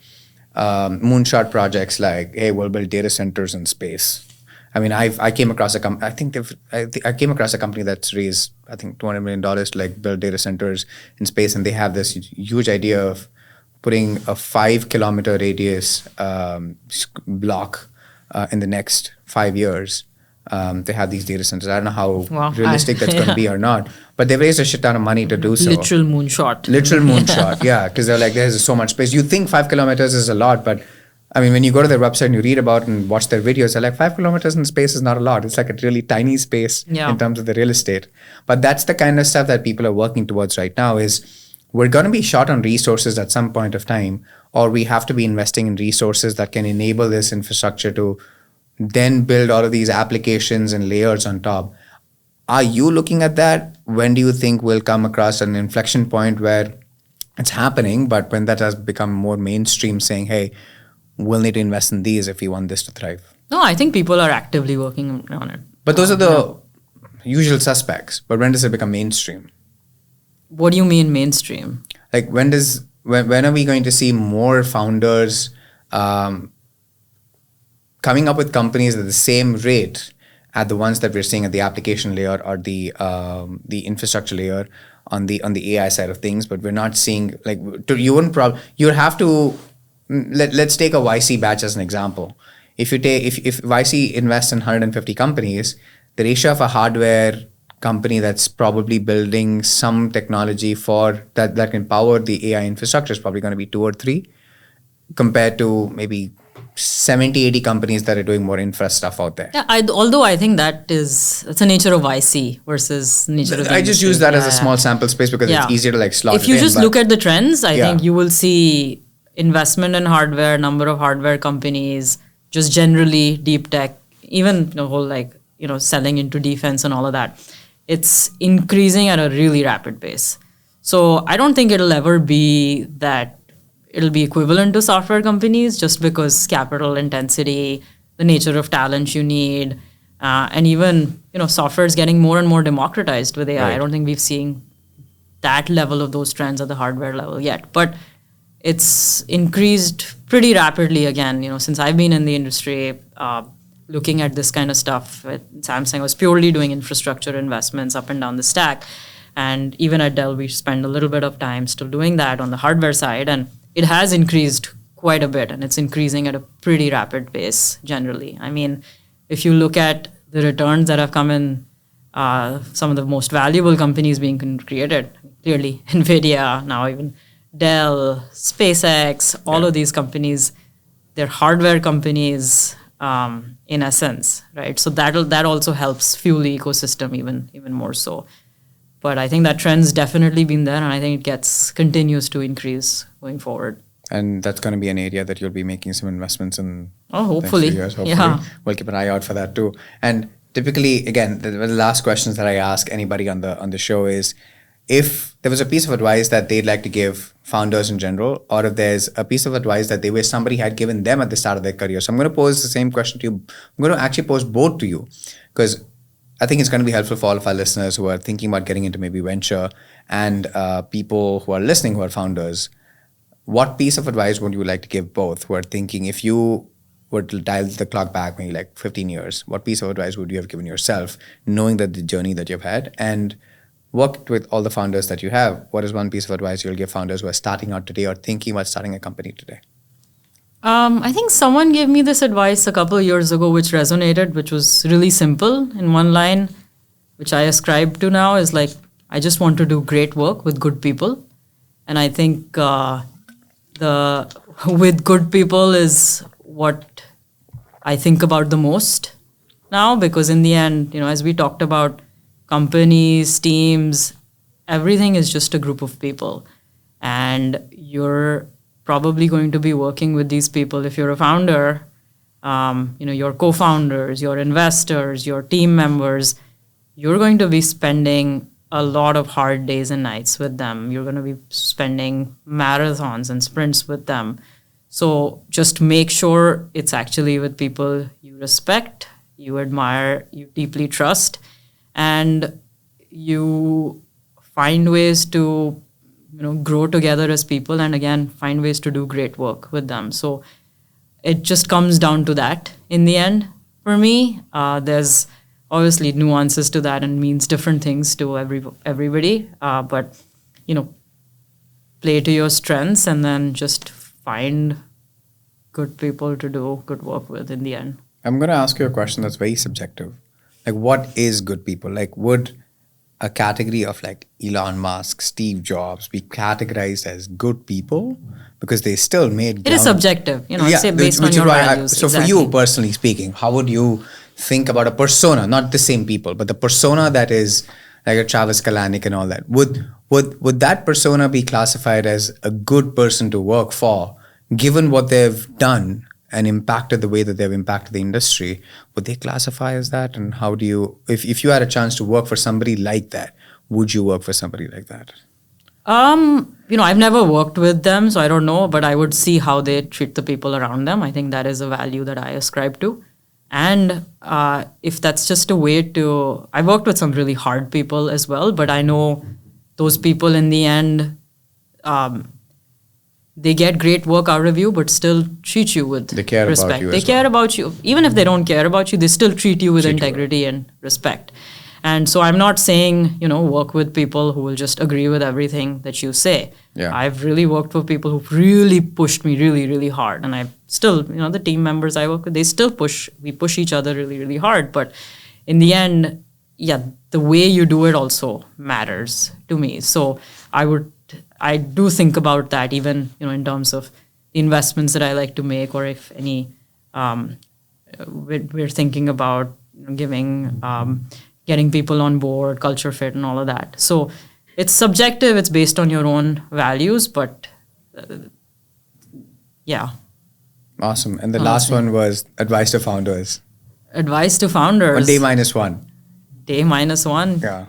Moonshot projects like, hey, we'll build data centers in space. I mean, I came across a I came across a company that's raised, I think, $200 million to like build data centers in space, and they have this huge idea of putting a 5-kilometer radius block in the next 5 years. They have these data centers. I don't know how realistic that's going to be or not, but they've raised a shit ton of money to do so. Literal moonshot. Literal moonshot, yeah, because they're like, there's so much space. You think 5 kilometers is a lot, but I mean, when you go to their website and you read about and watch their videos, they're like, 5 kilometers in space is not a lot. It's like a really tiny space in terms of the real estate. But that's the kind of stuff that people are working towards right now is we're going to be short on resources at some point of time, or we have to be investing in resources that can enable this infrastructure to then build all of these applications and layers on top. Are you looking at that? When do you think we'll come across an inflection point where it's happening, but when that has become more mainstream, saying, hey, we'll need to invest in these if we want this to thrive? No, I think people are actively working on it. But those are the usual suspects. But when does it become mainstream? What do you mean mainstream? Like when are we going to see more founders coming up with companies at the same rate at the ones that we're seeing at the application layer or the infrastructure layer on the AI side of things? But we're not seeing like you have to. Let's take a YC batch as an example. If YC invests in 150 companies, the ratio of a hardware company that's probably building some technology for that can power the AI infrastructure is probably going to be 2 or 3, compared to maybe 70, 80 companies that are doing more infra stuff out there. Yeah, although I think that's the nature of YC versus nature of I just use that as a small sample space because it's easier to like slot if you just look at the trends, I think you will see investment in hardware, number of hardware companies, just generally deep tech, even the whole selling into defense and all of that. It's increasing at a really rapid pace. So I don't think it'll ever be that it'll be equivalent to software companies just because capital intensity, the nature of talent you need, and even, software is getting more and more democratized with AI. Right. I don't think we've seen that level of those trends at the hardware level yet. But it's increased pretty rapidly again, since I've been in the industry, looking at this kind of stuff. Samsung was purely doing infrastructure investments up and down the stack. And even at Dell, we spend a little bit of time still doing that on the hardware side. And it has increased quite a bit, and it's increasing at a pretty rapid pace generally. I mean, if you look at the returns that have come in, some of the most valuable companies being created, clearly NVIDIA, now even Dell, SpaceX, all of these companies, they're hardware companies in essence, right? So that also helps fuel the ecosystem even more so. But I think that trend's definitely been there, and I think it continues to increase going forward. And that's going to be an area that you'll be making some investments in. Oh, hopefully. Next few years, hopefully. Yeah. We'll keep an eye out for that too. And typically, again, the last questions that I ask anybody on the show is, if there was a piece of advice that they'd like to give founders in general, or if there's a piece of advice that they wish somebody had given them at the start of their career. So I'm going to pose the same question to you. I'm going to actually pose both to you, because I think it's going to be helpful for all of our listeners who are thinking about getting into maybe venture, and people who are listening who are founders. What piece of advice would you like to give both who are thinking, if you were to dial the clock back maybe like 15 years, what piece of advice would you have given yourself, knowing that the journey that you've had and worked with all the founders that you have? What is one piece of advice you'll give founders who are starting out today or thinking about starting a company today? I think someone gave me this advice a couple of years ago, which resonated, which was really simple in one line, which I ascribe to now, is like, I just want to do great work with good people. And I think with good people is what I think about the most now, because in the end, as we talked about, companies, teams, everything is just a group of people. And you're probably going to be working with these people. If you're a founder, your co-founders, your investors, your team members, you're going to be spending a lot of hard days and nights with them. You're going to be spending marathons and sprints with them. So just make sure it's actually with people you respect, you admire, you deeply trust, and you find ways to grow together as people, and again find ways to do great work with them. So it just comes down to that in the end for me. There's obviously nuances to that and means different things to everybody, but play to your strengths and then just find good people to do good work with in the end. I'm going to ask you a question that's very subjective. Like, what is good people? Like, would a category of like Elon Musk, Steve Jobs be categorized as good people? Because they still made... It is subjective, it's based on your values. So for you personally speaking, how would you think about a persona, not the same people, but the persona that is like a Travis Kalanick and all that? Would that persona be classified as a good person to work for, given what they've done and impacted the way that they've impacted the industry? Would they classify as that? And how do you, if you had a chance to work for somebody like that, would you work for somebody like that? I've never worked with them, so I don't know, but I would see how they treat the people around them. I think that is a value that I ascribe to. And if that's just a way to, I've worked with some really hard people as well, but I know those people in the end, they get great work out of you, but still treat you with respect. They care about you. Even if they don't care about you, they still treat you with integrity and respect. And so I'm not saying, work with people who will just agree with everything that you say. Yeah. I've really worked with people who've really pushed me really, really hard. And I've still, the team members I work with, they still we push each other really, really hard. But in the end, the way you do it also matters to me. So I do think about that even, in terms of the investments that I like to make, or if any, we're thinking about getting people on board, culture fit and all of that. So it's subjective, it's based on your own values, but yeah. Awesome. And the last one was advice to founders. Advice to founders. On day -1. Day -1. Yeah.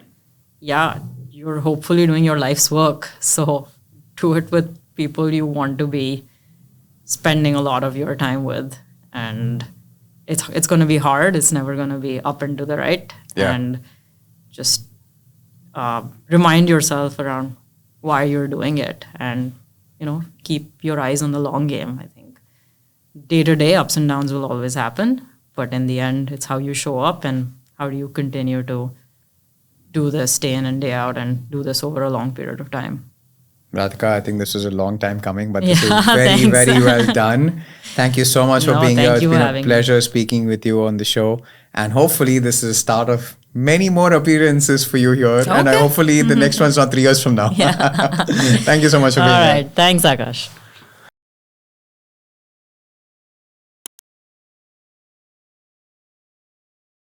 Yeah. You're hopefully doing your life's work. So do it with people you want to be spending a lot of your time with. And it's going to be hard. It's never going to be up and to the right. Yeah. And just remind yourself around why you're doing it, and, keep your eyes on the long game. I think day-to-day ups and downs will always happen. But in the end, it's how you show up and how do you continue to do this day in and day out and do this over a long period of time. Radhika, I think this was a long time coming, but this is very, very well done. Thank you so much for being here. It's been a pleasure speaking with you on the show. And hopefully this is the start of many more appearances for you here. Okay. And hopefully the next one's not 3 years from now. Yeah. Thank you so much for being here. All right. Thanks, Akash.